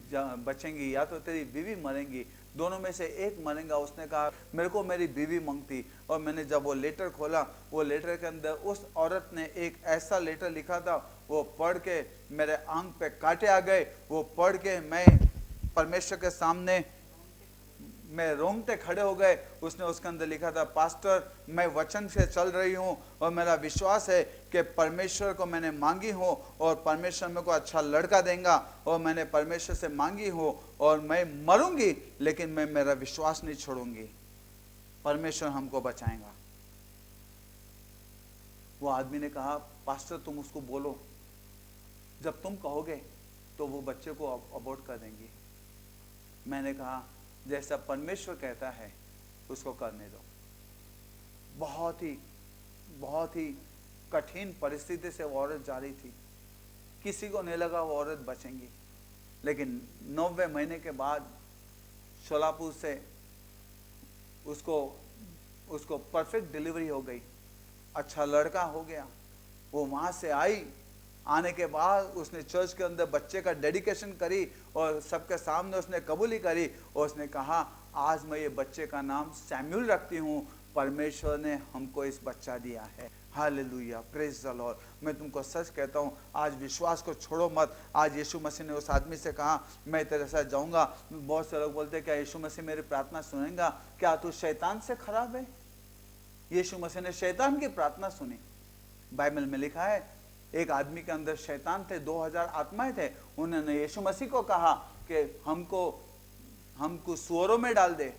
बचेंगी, या तो तेरी बीवी मरेंगी, दोनों में से एक मरेगा। उसने कहा मेरे को मेरी बीवी मांगती। और मैंने जब वो लेटर खोला, वो लेटर के अंदर उस औरत ने एक ऐसा लेटर लिखा था, वो पढ़ के मेरे आंख पे कांटे आ गए। वो पढ़ के मैं परमेश्वर के सामने मैं रोंगटे खड़े हो गए। उसने उसके अंदर लिखा था, पास्टर मैं वचन से चल रही हूँ और मेरा विश्वास है कि परमेश्वर को मैंने मांगी हूँ और परमेश्वर मेरे को अच्छा लड़का देगा, और मैंने परमेश्वर से मांगी हूँ और मैं मरूंगी, लेकिन मैं मेरा विश्वास नहीं छोड़ूंगी। परमेश्वर हमको बचाएगा। वो आदमी ने कहा, पास्टर तुम उसको बोलो, जब तुम कहोगे तो वो बच्चे को अबॉर्ट कर देंगी। मैंने कहा जैसा परमेश्वर कहता है उसको करने दो। बहुत ही कठिन परिस्थिति से वो औरत जा रही थी। किसी को नहीं लगा वो औरत बचेंगी, लेकिन 90 महीने के बाद शोलापुर से उसको परफेक्ट डिलीवरी हो गई, अच्छा लड़का हो गया। वो वहां से आई, आने के बाद उसने चर्च के अंदर बच्चे का डेडिकेशन करी और सबके सामने उसने कबूली करी और उसने कहा आज मैं ये बच्चे का नाम सैमुअल रखती हूँ, परमेश्वर ने हमको इस बच्चा दिया है। Hallelujah, praise the Lord. मैं तुमको सच कहता हूँ, आज विश्वास को छोड़ो मत। आज यीशु मसीह ने उस आदमी से कहा मैं तेरे साथ जाऊंगा। बहुत से लोग बोलते हैं क्या यीशु मसीह मेरी प्रार्थना सुनेगा? क्या तू शैतान से खराब है? यीशु मसीह ने शैतान की प्रार्थना सुनी। बाइबल में लिखा है एक आदमी के अंदर शैतान थे, 2000 आत्माएं थे। उन्होंने यीशु मसीह को कहा कि हमको सुअरों में डाल दे,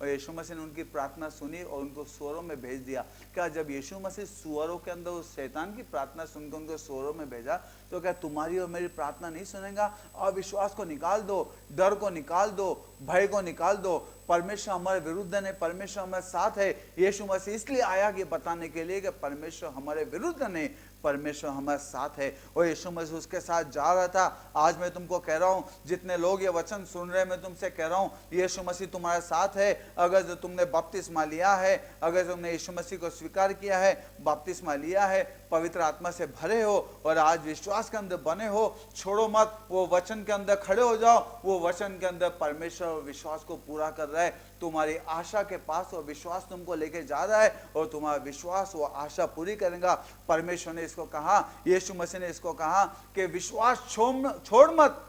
और यीशु मसीह ने उनकी प्रार्थना सुनी और उनको सुअरों में भेज दिया। क्या जब यीशु मसीह सुअरों के अंदर उस शैतान की प्रार्थना सुनकर उनको सुअरों में भेजा, तो क्या तुम्हारी और मेरी प्रार्थना नहीं सुनेगा? अविश्वास को निकाल दो, डर को निकाल दो, भय को निकाल दो। परमेश्वर हमारे विरुद्ध नहीं, परमेश्वर हमारे साथ है। यीशु मसीह इसलिए आया कि बताने के लिए कि परमेश्वर हमारे विरुद्ध नहीं, परमेश्वर हमारे साथ है। और यीशु मसीह उसके साथ जा रहा था। आज मैं तुमको कह रहा हूँ, जितने लोग ये वचन सुन रहे हैं, मैं तुमसे कह रहा हूँ यीशु मसीह तुम्हारे साथ है। अगर जो तुमने बपतिस्मा लिया है, अगर तुमने यीशु मसीह को स्वीकार किया है, बपतिस्मा लिया है, पवित्र आत्मा से भरे हो और आज विश्वास के अंदर बने हो, छोड़ो मत, वो वचन के अंदर खड़े हो जाओ। वो वचन के अंदर परमेश्वर विश्वास को पूरा कर रहा है। तुम्हारी आशा के पास वो विश्वास तुमको लेके जा रहा है और तुम्हारा विश्वास वो आशा पूरी करेगा। परमेश्वर ने इसको कहा, यीशु मसीह ने इसको कहा कि विश्वास छोड़ मत।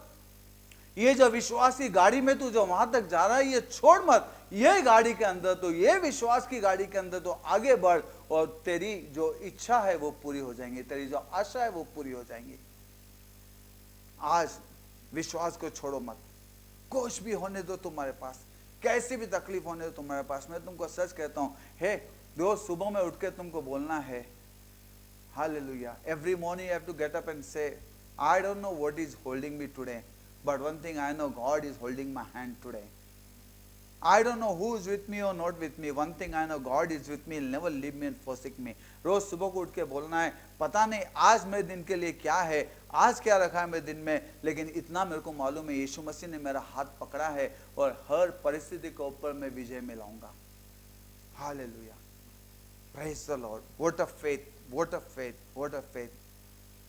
ये जो विश्वास की गाड़ी में तू जो वहां तक जा रहा है, ये छोड़ मत। ये गाड़ी के अंदर तो, ये विश्वास की गाड़ी के अंदर तो आगे बढ़ और तेरी जो इच्छा है वो पूरी हो जाएंगी, तेरी जो आशा है वो पूरी हो जाएंगी। आज विश्वास को छोड़ो मत। कुछ भी होने दो तुम्हारे पास, कैसी भी तकलीफ होने दो तुम्हारे पास। मैं तुमको सच कहता हूं, हे रोज सुबह में उठ के तुमको बोलना है Hallelujah. Every morning you have to get up and say, I don't know what is holding me today, but one thing I know, God is holding my hand today. I don't know who is with me or not with me. One thing I know, God is with me. He'll never leave me and forsake me. रोज सुबह को उठ के बोलना है, पता नहीं आज मेरे दिन के लिए क्या है, आज क्या रखा है मेरे दिन में, लेकिन इतना मेरे को मालूम है, यीशु मसीह ने मेरा हाथ पकड़ा है और हर परिस्थिति के ऊपर मैं विजय मिलाऊंगा. Hallelujah. Praise the Lord. What a faith, what a faith, what a faith.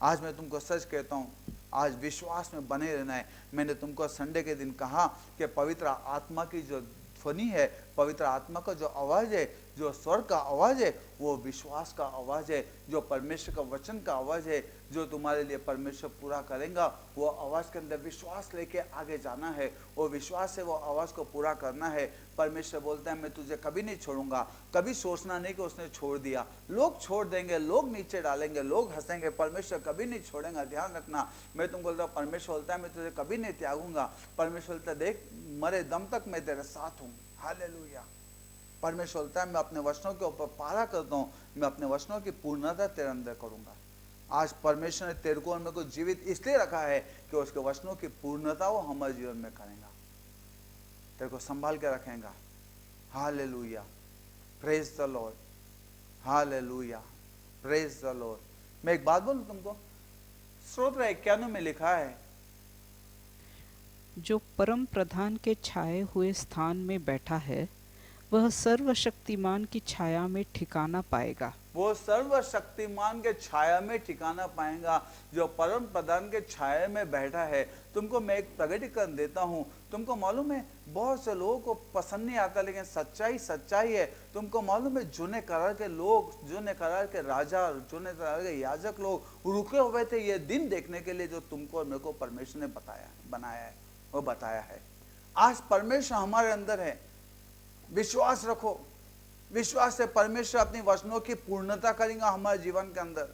आज मैं तुमको सच कहता हूँ, आज विश्वास में बने रहना है. मैंने तुमको संडे के दिन कहा कि पवित्र आत्मा की जो ध्वनि है, पवित्र आत्मा का जो आवाज है, जो स्वर का आवाज है, वो विश्वास का आवाज है, जो परमेश्वर का वचन का आवाज है, जो तुम्हारे लिए परमेश्वर पूरा करेगा. वो आवाज के अंदर विश्वास लेके आगे जाना है, वो विश्वास से वो आवाज को पूरा करना है. परमेश्वर बोलता है मैं तुझे कभी नहीं छोड़ूंगा. कभी सोचना नहीं कि उसने छोड़ दिया. लोग छोड़ देंगे, लोग नीचे डालेंगे, लोग हंसेंगे, परमेश्वर कभी नहीं छोड़ेगा. ध्यान रखना, मैं तुमको बोलता हूँ, परमेश्वर बोलता है मैं तुझे कभी नहीं त्यागूंगा. परमेश्वर बोलता है देख मरे दम तक मैं तेरे साथ हूँ. हालेलुया. परमेश्वर बोलता है मैं अपने वचनों के ऊपर पारा करता हूँ, मैं अपने वचनों की पूर्णता तेरे अंदर करूंगा. आज परमेश्वर ने तेरे को और मेरे को जीवित इसलिए रखा है कि उसके वचनों की पूर्णता वो हमारे जीवन में करेगा, तेरे को संभाल के रखेगा. Hallelujah. Praise the Lord. Hallelujah. Praise the Lord. मैं एक बात बोलूं तुमको, स्त्रोत्र 91 में लिखा है, जो परम प्रधान के छाए हुए स्थान में बैठा है वह सर्वशक्तिमान की छाया में ठिकाना पाएगा. वो सर्वशक्तिमान के छाया में ठिकाना पाएगा. जो परम प्रधान के छाया में बैठा है. तुमको मैं एक प्रगटीकरण देता हूँ. तुमको मालूम है बहुत से लोगों को पसंद नहीं आता, लेकिन सच्चाई सच्चाई है. तुमको मालूम है जूने करार के लोग, जूने करार के राजा, जूने करार के याजक लोग रुके हुए थे ये दिन देखने के लिए जो तुमको और मेरे को परमेश्वर ने बनाया है, वो बताया है. आज परमेश्वर हमारे अंदर है. विश्वास रखो. विश्वास से परमेश्वर अपनी वचनों की पूर्णता करेगा हमारे जीवन के अंदर.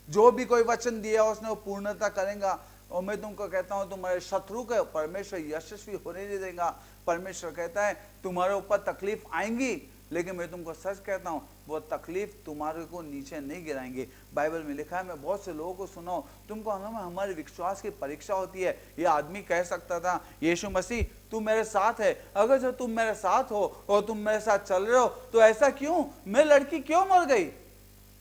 जो भी कोई वचन दिया उसने वो पूर्णता करेगा. और मैं तुमको कहता हूं तुम्हारे शत्रु के परमेश्वर यशस्वी होने नहीं देगा. परमेश्वर कहता है तुम्हारे ऊपर तकलीफ आएंगी, लेकिन मैं तुमको सच कहता हूं वो तकलीफ तुम्हारे को नीचे नहीं गिराएंगे. बाइबल में लिखा है, मैं बहुत से लोगों को सुना हूं, तुमको मालूम है हमारे विश्वास की परीक्षा होती है. ये आदमी कह सकता था यीशु मसीह तू मेरे साथ है, अगर जो तुम मेरे साथ हो और तुम मेरे साथ चल रहे हो तो ऐसा क्यों, मेरी लड़की क्यों मर गई.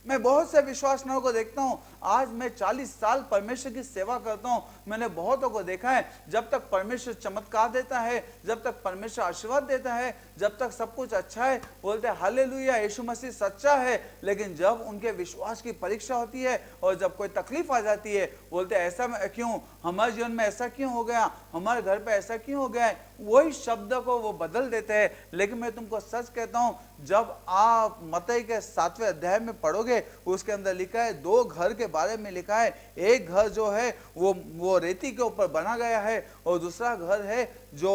मैं बहुत से विश्वासियों को देखता हूं. आज मैं 40 साल परमेश्वर की सेवा करता हूं. मैंने बहुतों को देखा है, जब तक परमेश्वर चमत्कार देता है, जब तक परमेश्वर आशीर्वाद देता है, जब तक सब कुछ अच्छा है, बोलते हैं हालेलुया यीशु मसीह सच्चा है. लेकिन जब उनके विश्वास की परीक्षा होती है और जब कोई तकलीफ आ जाती है, बोलते हैं ऐसा क्यों, हमारे जीवन में ऐसा क्यों हो गया, हमारे घर पे ऐसा क्यों हो गया है. वही शब्द को वो बदल देते हैं. लेकिन मैं तुमको सच कहता हूं, जब आप मत्ती के 7वें अध्याय में पढ़ोगे, उसके अंदर लिखा है 2 घर के बारे में लिखा है. एक घर जो है वो रेती के ऊपर बना गया है और दूसरा घर है जो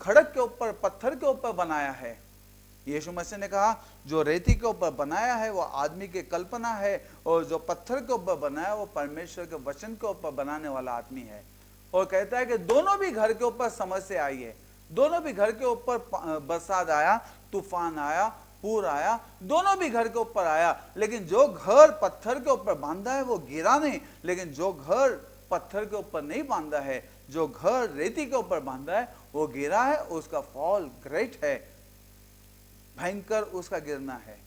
खड़क के ऊपर, पत्थर के ऊपर बनाया है. यीशु मसीह ने कहा जो रेती के ऊपर बनाया है वो आदमी की कल्पना है और जो पत्थर के ऊपर बनाया वो परमेश्वर के वचन के ऊपर बनाने वाला आदमी है. और कहता है कि दोनों भी घर के ऊपर समस्या आई है, दोनों भी घर के ऊपर बरसात आया, तूफान आया, पूर आया, दोनों भी घर के ऊपर आया. लेकिन जो घर पत्थर के ऊपर बांधा है वो गिरा नहीं, लेकिन जो घर पत्थर के ऊपर नहीं बांधा है, जो घर रेती के ऊपर बांधा है वो गिरा है. उसका फॉल ग्रेट है, भयंकर उसका गिरना है.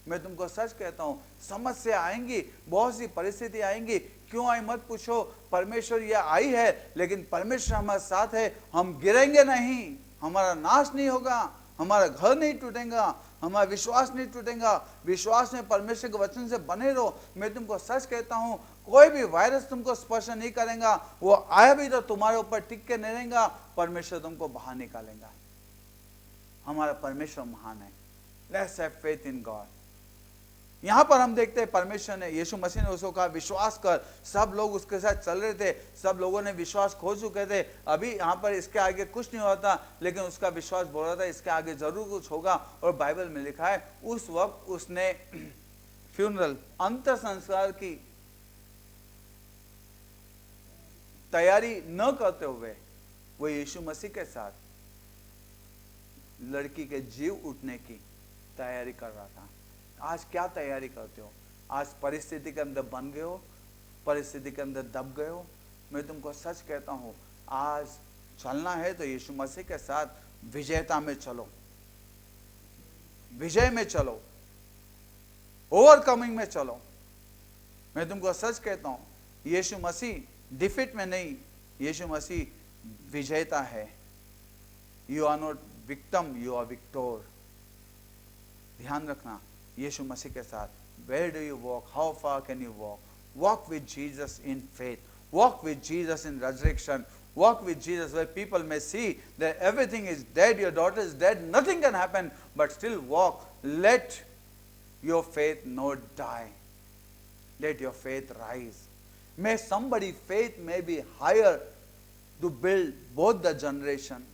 मैं तुमको सच कहता हूं समस्या आएंगी, बहुत सी परिस्थिति आएंगी. क्यों आई मत पूछो, परमेश्वर ये आई है, लेकिन परमेश्वर हमारे साथ है. हम गिरेंगे नहीं, हमारा नाश नहीं होगा, हमारा घर नहीं टूटेगा, हमारा विश्वास नहीं टूटेगा. विश्वास में परमेश्वर के वचन से बने रहो. मैं तुमको सच कहता हूं कोई भी वायरस तुमको स्पर्श नहीं करेगा. वो आया भी तो तुम्हारे ऊपर टिक के नहीं रहेगा, परमेश्वर तुमको बाहर निकालेगा. हमारा परमेश्वर महान है. Let's have faith in God. यहां पर हम देखते हैं परमेश्वर ने, यीशु मसीह ने उसको कहा विश्वास कर. सब लोग उसके साथ चल रहे थे, सब लोगों ने विश्वास खो चुके थे. अभी यहां पर इसके आगे कुछ नहीं होता, लेकिन उसका विश्वास बोल रहा था इसके आगे जरूर कुछ होगा. और बाइबल में लिखा है उस वक्त उसने फ्यूनरल, अंत संस्कार की तैयारी न करते हुए वो यीशु मसीह के साथ लड़की के जीव उठने की तैयारी कर रहा था. आज क्या तैयारी करते हो? आज परिस्थिति के अंदर बन गए हो, परिस्थिति के अंदर दब गए हो, मैं तुमको सच कहता हूँ, आज चलना है तो यीशु मसीह के साथ विजयता में चलो, विजय में चलो, ओवरकमिंग में चलो। मैं तुमको सच कहता हूँ, यीशु मसीह डिफीट में नहीं, यीशु मसीह विजेता है। You are not victim, you are victor. ध्यान रखना, यीशु मसीह के साथ where do you walk, how far can you walk? Walk with Jesus in faith, walk with Jesus in resurrection, walk with Jesus where people may see that everything is dead, your daughter is dead, nothing can happen, but still walk. Let your faith not die, let your faith rise. May somebody faith may be higher to build both the generation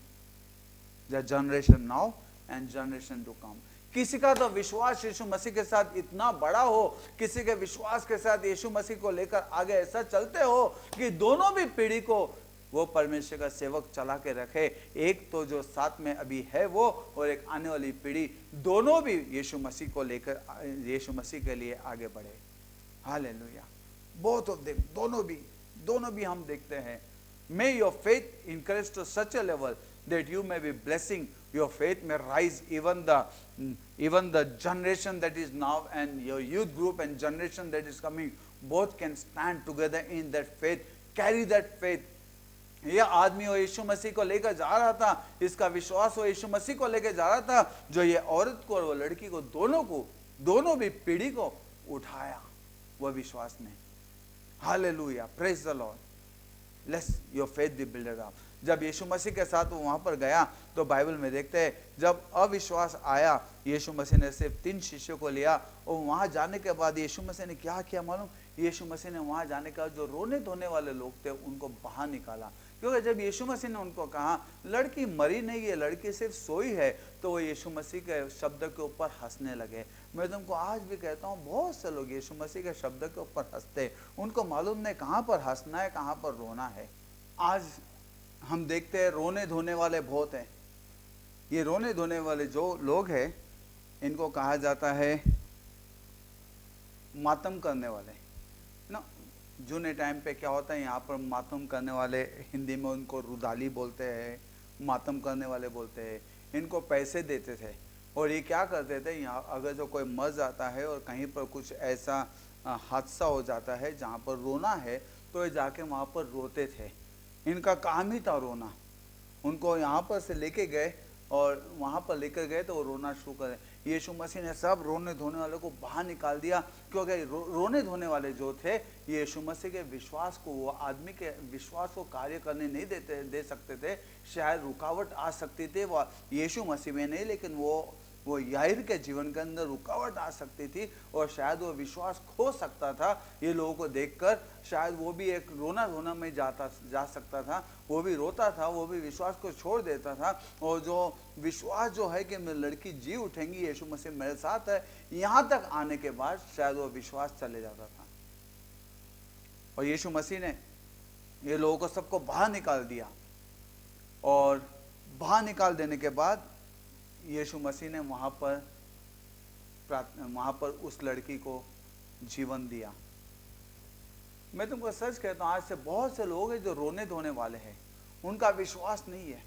now and generation to come. किसी का तो विश्वास यीशु मसीह के साथ इतना बड़ा हो, किसी के विश्वास के साथ यीशु मसीह को लेकर आगे ऐसा चलते हो कि दोनों भी पीढ़ी को वो परमेश्वर का सेवक चला के रखे। एक तो जो साथ में अभी है वो, और एक आने वाली पीढ़ी, दोनों भी यीशु मसीह को लेकर, यीशु मसीह के लिए आगे बढ़े। हालेलुया। बोथ ऑफ देम, दोनों भी हम देखते हैं। May your faith increase to such a level that you may be blessing, your faith may rise, even the generation that is now and your youth group and generation that is coming, both can stand together in that faith, carry that faith. यह आदमी वो यीशु मसीह को लेकर जा रहा था, इसका विश्वास वो यीशु मसीह को लेकर जा रहा था, जो ये औरत को और वो लड़की को, दोनों भी पीढ़ी को उठाया वो विश्वास ने। Hallelujah, praise the Lord. Let's your faith be builded up. जब यीशु मसीह के साथ वो वहां पर गया तो बाइबल में देखते हैं, जब अविश्वास आया, यीशु मसीह ने सिर्फ 3 शिष्यों को लिया, और वहां जाने के बाद यीशु मसीह ने क्या किया मालूम? यीशु मसीह ने वहां जाने का जो रोने धोने वाले लोग थे उनको बाहर निकाला। क्योंकि जब यीशु मसीह ने उनको कहा लड़की मरी नहीं है, लड़की सिर्फ सोई है, तो वो यीशु मसीह के शब्द के ऊपर हंसने लगे। मैं तुमको आज भी कहता हूँ, बहुत से लोग यीशु मसीह के शब्द के ऊपर हंसते, उनको मालूम नहीं कहाँ पर हंसना है, कहाँ पर रोना है। आज हम देखते हैं रोने धोने वाले बहुत हैं। ये रोने धोने वाले जो लोग हैं, इनको कहा जाता है मातम करने वाले ना। जूने टाइम पे क्या होता है, यहाँ पर मातम करने वाले, हिंदी में उनको रुदाली बोलते हैं, मातम करने वाले बोलते हैं। इनको पैसे देते थे और ये क्या करते थे, यहाँ अगर जो कोई मर जाता है और कहीं पर कुछ ऐसा हादसा हो जाता है जहाँ पर रोना है, तो ये जाके वहाँ पर रोते थे। इनका काम ही था रोना। उनको यहाँ पर से लेके गए और वहाँ पर लेकर गए तो वो रोना शुरू करें। यीशु मसीह ने सब रोने धोने वालों को बाहर निकाल दिया, क्योंकि रोने धोने वाले जो थे, यीशु मसीह के विश्वास को, वो आदमी के विश्वास को कार्य करने नहीं दे सकते थे। शायद रुकावट आ सकती थी, वो यीशु मसीह में नहीं, लेकिन वो याईर के जीवन के अंदर रुकावट आ सकती थी और शायद वो विश्वास खो सकता था। ये लोगों को देखकर शायद वो भी एक रोना में जा सकता था, वो भी रोता था, वो भी विश्वास को छोड़ देता था। और जो विश्वास जो है कि मेरी लड़की जी उठेंगी, यीशु मसीह मेरे साथ है, यहाँ तक आने के बाद शायद वो विश्वास चले जाता था। और यीशु मसीह ने ये लोगों को सबको बाहर निकाल दिया, और बाहर निकाल देने के बाद यीशु मसीह ने वहाँ पर उस लड़की को जीवन दिया। मैं तुमको सच कहता हूँ, आज से बहुत से लोग हैं जो रोने धोने वाले हैं, उनका विश्वास नहीं है।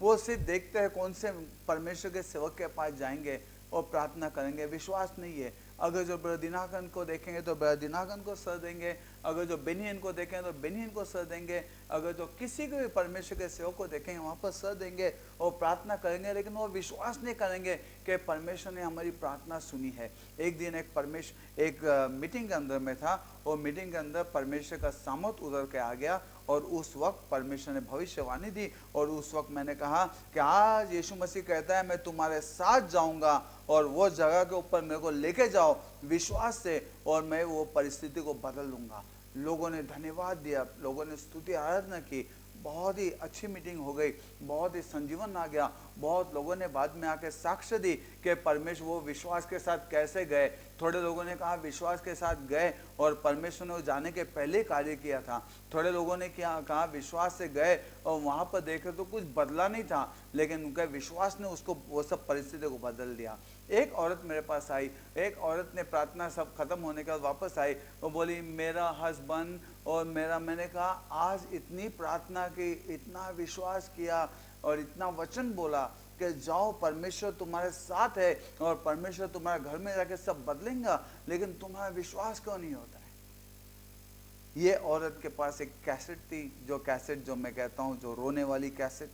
वो सिर्फ देखते हैं कौन से परमेश्वर के सेवक के पास जाएंगे और प्रार्थना करेंगे, विश्वास नहीं है। अगर जो ब्रदर दिनाकन को देखेंगे तो ब्रदर दिनाकन को सर देंगे, अगर जो बेनियन को देखेंगे तो बेनियन को सर देंगे, अगर जो किसी को भी परमेश्वर के सेवक को देखेंगे वहाँ पर सर देंगे और प्रार्थना करेंगे, लेकिन वो विश्वास नहीं करेंगे कि परमेश्वर ने हमारी प्रार्थना सुनी है। एक दिन एक मीटिंग के अंदर में था, और मीटिंग के अंदर परमेश्वर का सामर्थ उतर के आ गया, और उस वक्त परमेश्वर ने भविष्यवाणी दी। और उस वक्त मैंने कहा कि आज यीशु मसीह कहता है मैं तुम्हारे साथ जाऊंगा और वो जगह के ऊपर मेरे को लेके जाओ विश्वास से, और मैं वो परिस्थिति को बदल लूंगा। लोगों ने धन्यवाद दिया, लोगों ने स्तुति आराधना की, बहुत ही अच्छी मीटिंग हो गई, बहुत ही संजीवन आ गया। बहुत लोगों ने बाद में आके साक्ष्य दी कि परमेश्वर वो विश्वास के साथ कैसे गए। थोड़े लोगों ने कहा विश्वास के साथ गए और परमेश्वर ने वो जाने के पहले कार्य किया था। थोड़े लोगों ने क्या कहा विश्वास से गए और वहाँ पर देखे तो कुछ बदला नहीं था, लेकिन उनके विश्वास ने उसको वो सब परिस्थिति को बदल दिया। एक औरत मेरे पास आई, एक औरत ने प्रार्थना सब खत्म होने के बाद वापस आई, वो बोली मेरा हस्बैंड और मैंने कहा आज इतनी प्रार्थना की, इतना विश्वास किया और इतना वचन बोला कि जाओ परमेश्वर तुम्हारे साथ है और परमेश्वर तुम्हारे घर में जाके सब बदलेंगे, लेकिन तुम्हारा विश्वास क्यों नहीं होता है। ये औरत के पास एक कैसेट थी, जो कैसेट जो मैं कहता हूँ जो रोने वाली कैसेट,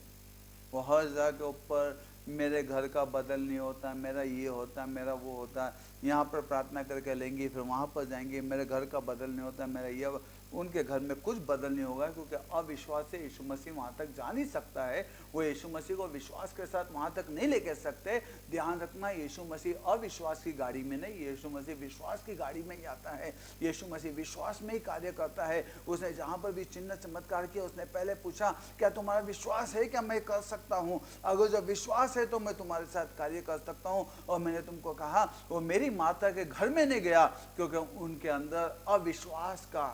वो हर जगह के ऊपर मेरे घर का बदल नहीं होता, मेरा ये होता, मेरा वो होता, यहाँ पर प्रार्थना करके लेंगी फिर वहाँ पर जाएंगी, मेरे घर का बदल नहीं होता, मेरा ये, उनके घर में कुछ बदल नहीं होगा क्योंकि अविश्वास से यीशु मसीह वहाँ तक जा नहीं सकता है। वो यीशु मसीह को विश्वास के साथ वहाँ तक नहीं लेके सकते। ध्यान रखना, यीशु मसीह अविश्वास की गाड़ी में नहीं, यीशु मसीह विश्वास की गाड़ी में ही आता है। यीशु मसीह विश्वास में ही कार्य करता है। उसने जहाँ पर भी चिन्ह चमत्कार किया, उसने पहले पूछा क्या तुम्हारा विश्वास है, क्या मैं कर सकता हूँ, अगर जब विश्वास है तो मैं तुम्हारे साथ कार्य कर सकता हूँ। और मैंने तुमको कहा वो मेरी माता के घर में नहीं गया क्योंकि उनके अंदर अविश्वास का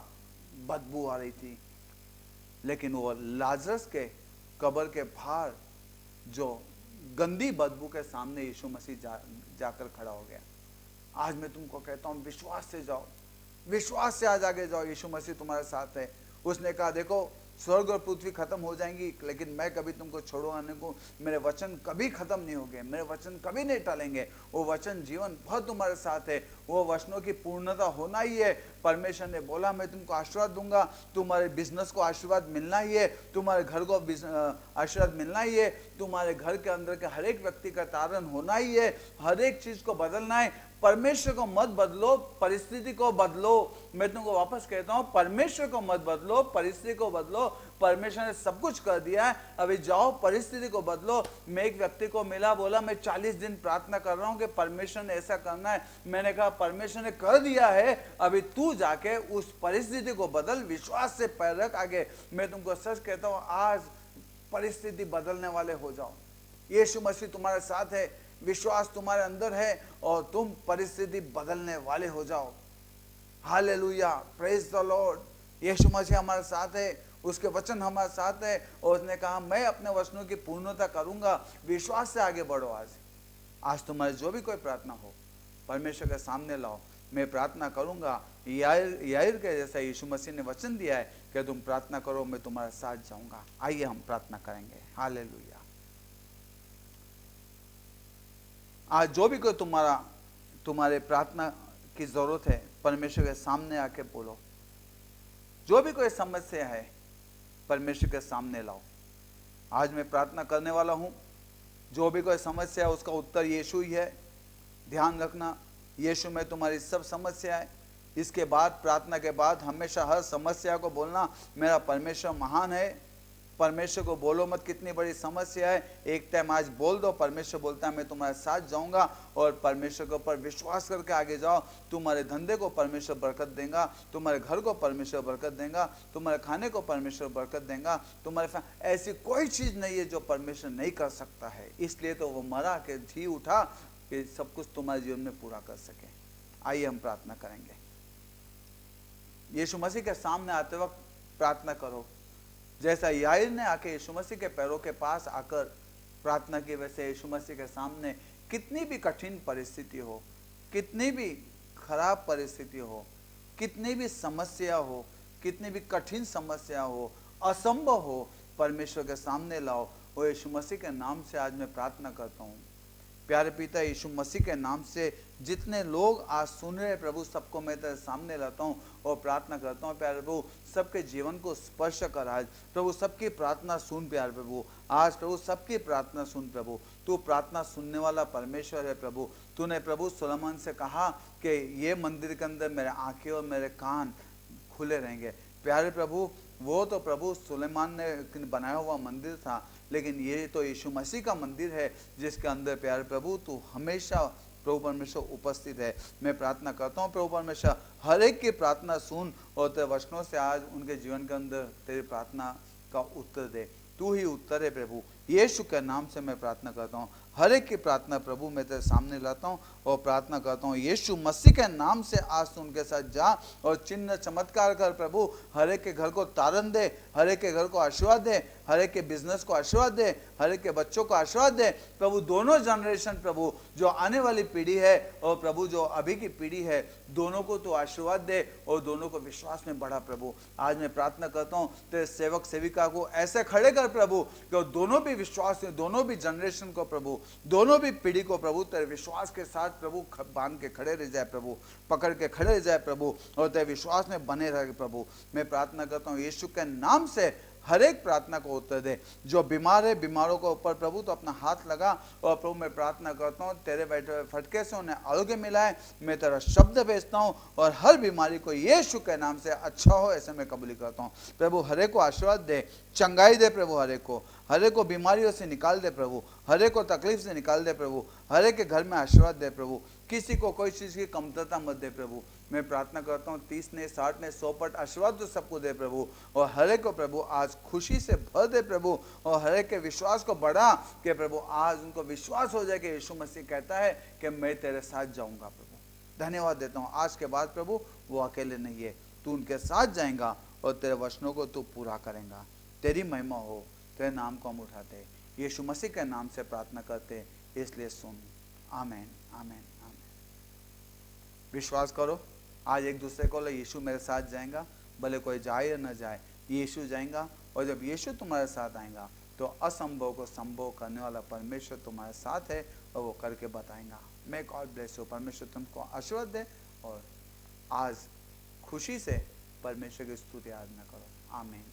बदबू आ रही थी, लेकिन वो लाजरस के कब्र के बाहर जो गंदी बदबू के सामने यीशु मसीह जाकर खड़ा हो गया। आज मैं तुमको कहता हूँ विश्वास से जाओ, विश्वास से आज आगे जाओ, यीशु मसीह तुम्हारे साथ है। उसने कहा देखो स्वर्ग और पृथ्वी खत्म हो जाएंगी लेकिन मैं कभी तुमको छोड़ूंगा नहीं, को मेरे वचन कभी खत्म नहीं होंगे, मेरे वचन कभी नहीं टलेंगे। वो वचन जीवन भर तुम्हारे साथ है, वो वचनों की पूर्णता होना ही है। परमेश्वर ने बोला मैं तुमको आशीर्वाद दूंगा, तुम्हारे बिजनेस को आशीर्वाद मिलना ही है, तुम्हारे घर को आशीर्वाद मिलना ही है, तुम्हारे घर के अंदर के हर एक व्यक्ति का तारण होना ही है, हर एक चीज को बदलना है। परमेश्वर को मत बदलो, परिस्थिति को बदलो। मैं तुमको वापस कहता हूं परमेश्वर को मत बदलो, परिस्थिति को बदलो। परमेश्वर ने सब कुछ कर दिया है, अभी जाओ परिस्थिति को बदलो। मैं एक व्यक्ति को मिला, बोला मैं 40 दिन प्रार्थना कर रहा हूं कि परमेश्वर ने ऐसा करना है। मैंने कहा परमेश्वर ने कर दिया है, अभी तू जाके उस परिस्थिति को बदल, विश्वास से पैर रख आगे। मैं तुमको सच कहता हूं आज परिस्थिति बदलने वाले हो जाओ। यीशु मसीह तुम्हारे साथ है, विश्वास तुम्हारे अंदर है और तुम परिस्थिति बदलने वाले हो जाओ। Hallelujah, praise the Lord. Yeshu Masih हमारे साथ है, उसके वचन हमारे साथ है और उसने कहा मैं अपने वचनों की पूर्णता करूंगा। विश्वास से आगे बढ़ो। आज तुम्हारे जो भी कोई प्रार्थना हो परमेश्वर के सामने लाओ। मैं प्रार्थना करूंगा याईर के जैसा यीशु मसीह ने वचन दिया है कि तुम प्रार्थना करो, मैं तुम्हारे साथ जाऊंगा। आइए हम प्रार्थना करेंगे। हालेलुया। आज जो भी कोई तुम्हारे प्रार्थना की जरूरत है परमेश्वर के सामने आके बोलो। जो भी कोई समस्या है परमेश्वर के सामने लाओ। आज मैं प्रार्थना करने वाला हूं, जो भी कोई समस्या है उसका उत्तर यीशु ही है। ध्यान रखना, यीशु में तुम्हारी सब समस्या है। इसके बाद प्रार्थना के बाद हमेशा हर समस्या को बोलना मेरा परमेश्वर महान है। परमेश्वर को बोलो मत कितनी बड़ी समस्या है, एक टाइम आज बोल दो। परमेश्वर बोलता है मैं तुम्हारे साथ जाऊंगा और परमेश्वर के ऊपर विश्वास करके आगे जाओ। तुम्हारे धंधे को परमेश्वर बरकत देगा, तुम्हारे घर को परमेश्वर बरकत देगा, तुम्हारे खाने को परमेश्वर बरकत देगा। तुम्हारे ऐसी कोई चीज नहीं है जो परमेश्वर नहीं कर सकता है। इसलिए तो वो मरा के जी उठा कि सब कुछ तुम्हारे जीवन में पूरा कर सके। आइए हम प्रार्थना करेंगे। यीशु मसीह के सामने आते वक्त प्रार्थना करो जैसा याईर ने आके यीशु मसीह के पैरों के पास आकर प्रार्थना की। वैसे यीशु मसीह के सामने कितनी भी कठिन परिस्थिति हो, कितनी भी खराब परिस्थिति हो, कितनी भी समस्या हो, कितनी भी कठिन समस्या हो, असंभव हो, परमेश्वर के सामने लाओ। और यीशु मसीह के नाम से आज मैं प्रार्थना करता हूँ। प्यारे पिता यीशु मसीह के नाम से जितने लोग आज सुन रहे प्रभु, सबको मैं तेरे सामने लाता हूँ और प्रार्थना करता हूँ। प्यारे प्रभु सबके जीवन को स्पर्श कर आज प्रभु, सबकी प्रार्थना सुन प्यारे प्रभु। आज प्रभु सबकी प्रार्थना सुन प्रभु। तू प्रार्थना सुनने वाला परमेश्वर है प्रभु। तूने प्रभु सुलेमान से कहा कि ये मंदिर के अंदर मेरे आंखें और मेरे कान खुले रहेंगे। प्यारे प्रभु वो तो प्रभु सुलेमान ने बनाया हुआ मंदिर था, लेकिन ये तो यीशु मसीह का मंदिर है जिसके अंदर प्यारे प्रभु तू हमेशा प्रभु परमेश्वर उपस्थित है। मैं प्रार्थना करता हूँ प्रभु परमेश्वर हर एक की प्रार्थना सुन और तेरे वचनों से आज उनके जीवन के अंदर तेरी प्रार्थना का उत्तर दे। तू ही उत्तर है प्रभु। यीशु के नाम से मैं प्रार्थना करता हूँ। हर एक की प्रार्थना प्रभु मैं तेरे सामने लाता हूँ और प्रार्थना करता हूँ यीशु मसीह के नाम से आज तू उनके साथ जा और चिन्ह चमत्कार कर प्रभु। हर एक के घर को तारन दे, हर एक के घर को आशीर्वाद दे, हर एक के बिजनेस को आशीर्वाद दे, हर एक के बच्चों को आशीर्वाद दे प्रभु। दोनों जनरेशन प्रभु, जो आने वाली पीढ़ी है और प्रभु जो अभी की पीढ़ी है, दोनों को तो आशीर्वाद दे और दोनों को विश्वास में बढ़ा प्रभु। आज मैं प्रार्थना करता हूँ तेरे सेवक सेविका को ऐसे खड़े कर प्रभु कि दोनों भी विश्वास में, दोनों भी जनरेशन को प्रभु, दोनों भी पीढ़ी को प्रभु तेरे विश्वास के साथ प्रभु बांध के खड़े रह जाए प्रभु, पकड़ के खड़े रह जाए प्रभु और तेरे विश्वास में बने रहे प्रभु। मैं प्रार्थना करता हूँ यीशु के नाम से हर एक प्रार्थना को उत्तर दे। जो बीमार है, बीमारों के ऊपर प्रभु तो अपना हाथ लगा और प्रभु मैं प्रार्थना करता हूँ तेरे बैठे हुए फटके से उन्हें आरोग्य मिला है। मैं तेरा शब्द भेजता हूँ और हर बीमारी को यीशु के नाम से अच्छा हो ऐसे मैं कबूली करता हूँ प्रभु। हर एक को आशीर्वाद दे, चंगाई दे प्रभु, हर एक को बीमारियों से निकाल दे प्रभु, हर एक को तकलीफ से निकाल दे प्रभु, हर एक के घर में आशीर्वाद दे प्रभु। किसी को कोई चीज़ की कमतरता मत दे प्रभु। मैं प्रार्थना करता हूँ 30 ने 60 ने 100 पट आशीर्वाद तो सबको दे प्रभु और हर एक को प्रभु आज खुशी से भर दे प्रभु और हर एक के विश्वास को बढ़ा कि प्रभु आज उनको विश्वास हो जाए कि यीशु मसीह कहता है कि मैं तेरे साथ जाऊंगा प्रभु। धन्यवाद देता हूँ आज के बाद प्रभु वो अकेले नहीं है, तू उनके साथ जाएगा और तेरे वचनों को तू पूरा करेगा। तेरी महिमा हो, तेरे नाम को हम उठाते यीशु मसीह के नाम से प्रार्थना करते, इसलिए सुन। आमीन आमीन आमीन। विश्वास करो आज एक दूसरे को ले, यीशु मेरे साथ जाएगा, भले कोई जाए या न जाए यीशु जाएगा। और जब यीशु तुम्हारे साथ आएगा तो असंभव को संभव करने वाला परमेश्वर तुम्हारे साथ है और वो करके बताएगा। मैं गॉड ब्लेस यू। परमेश्वर तुमको आशीर्वाद दे और आज खुशी से परमेश्वर की स्तुति आराधना करो। आमीन।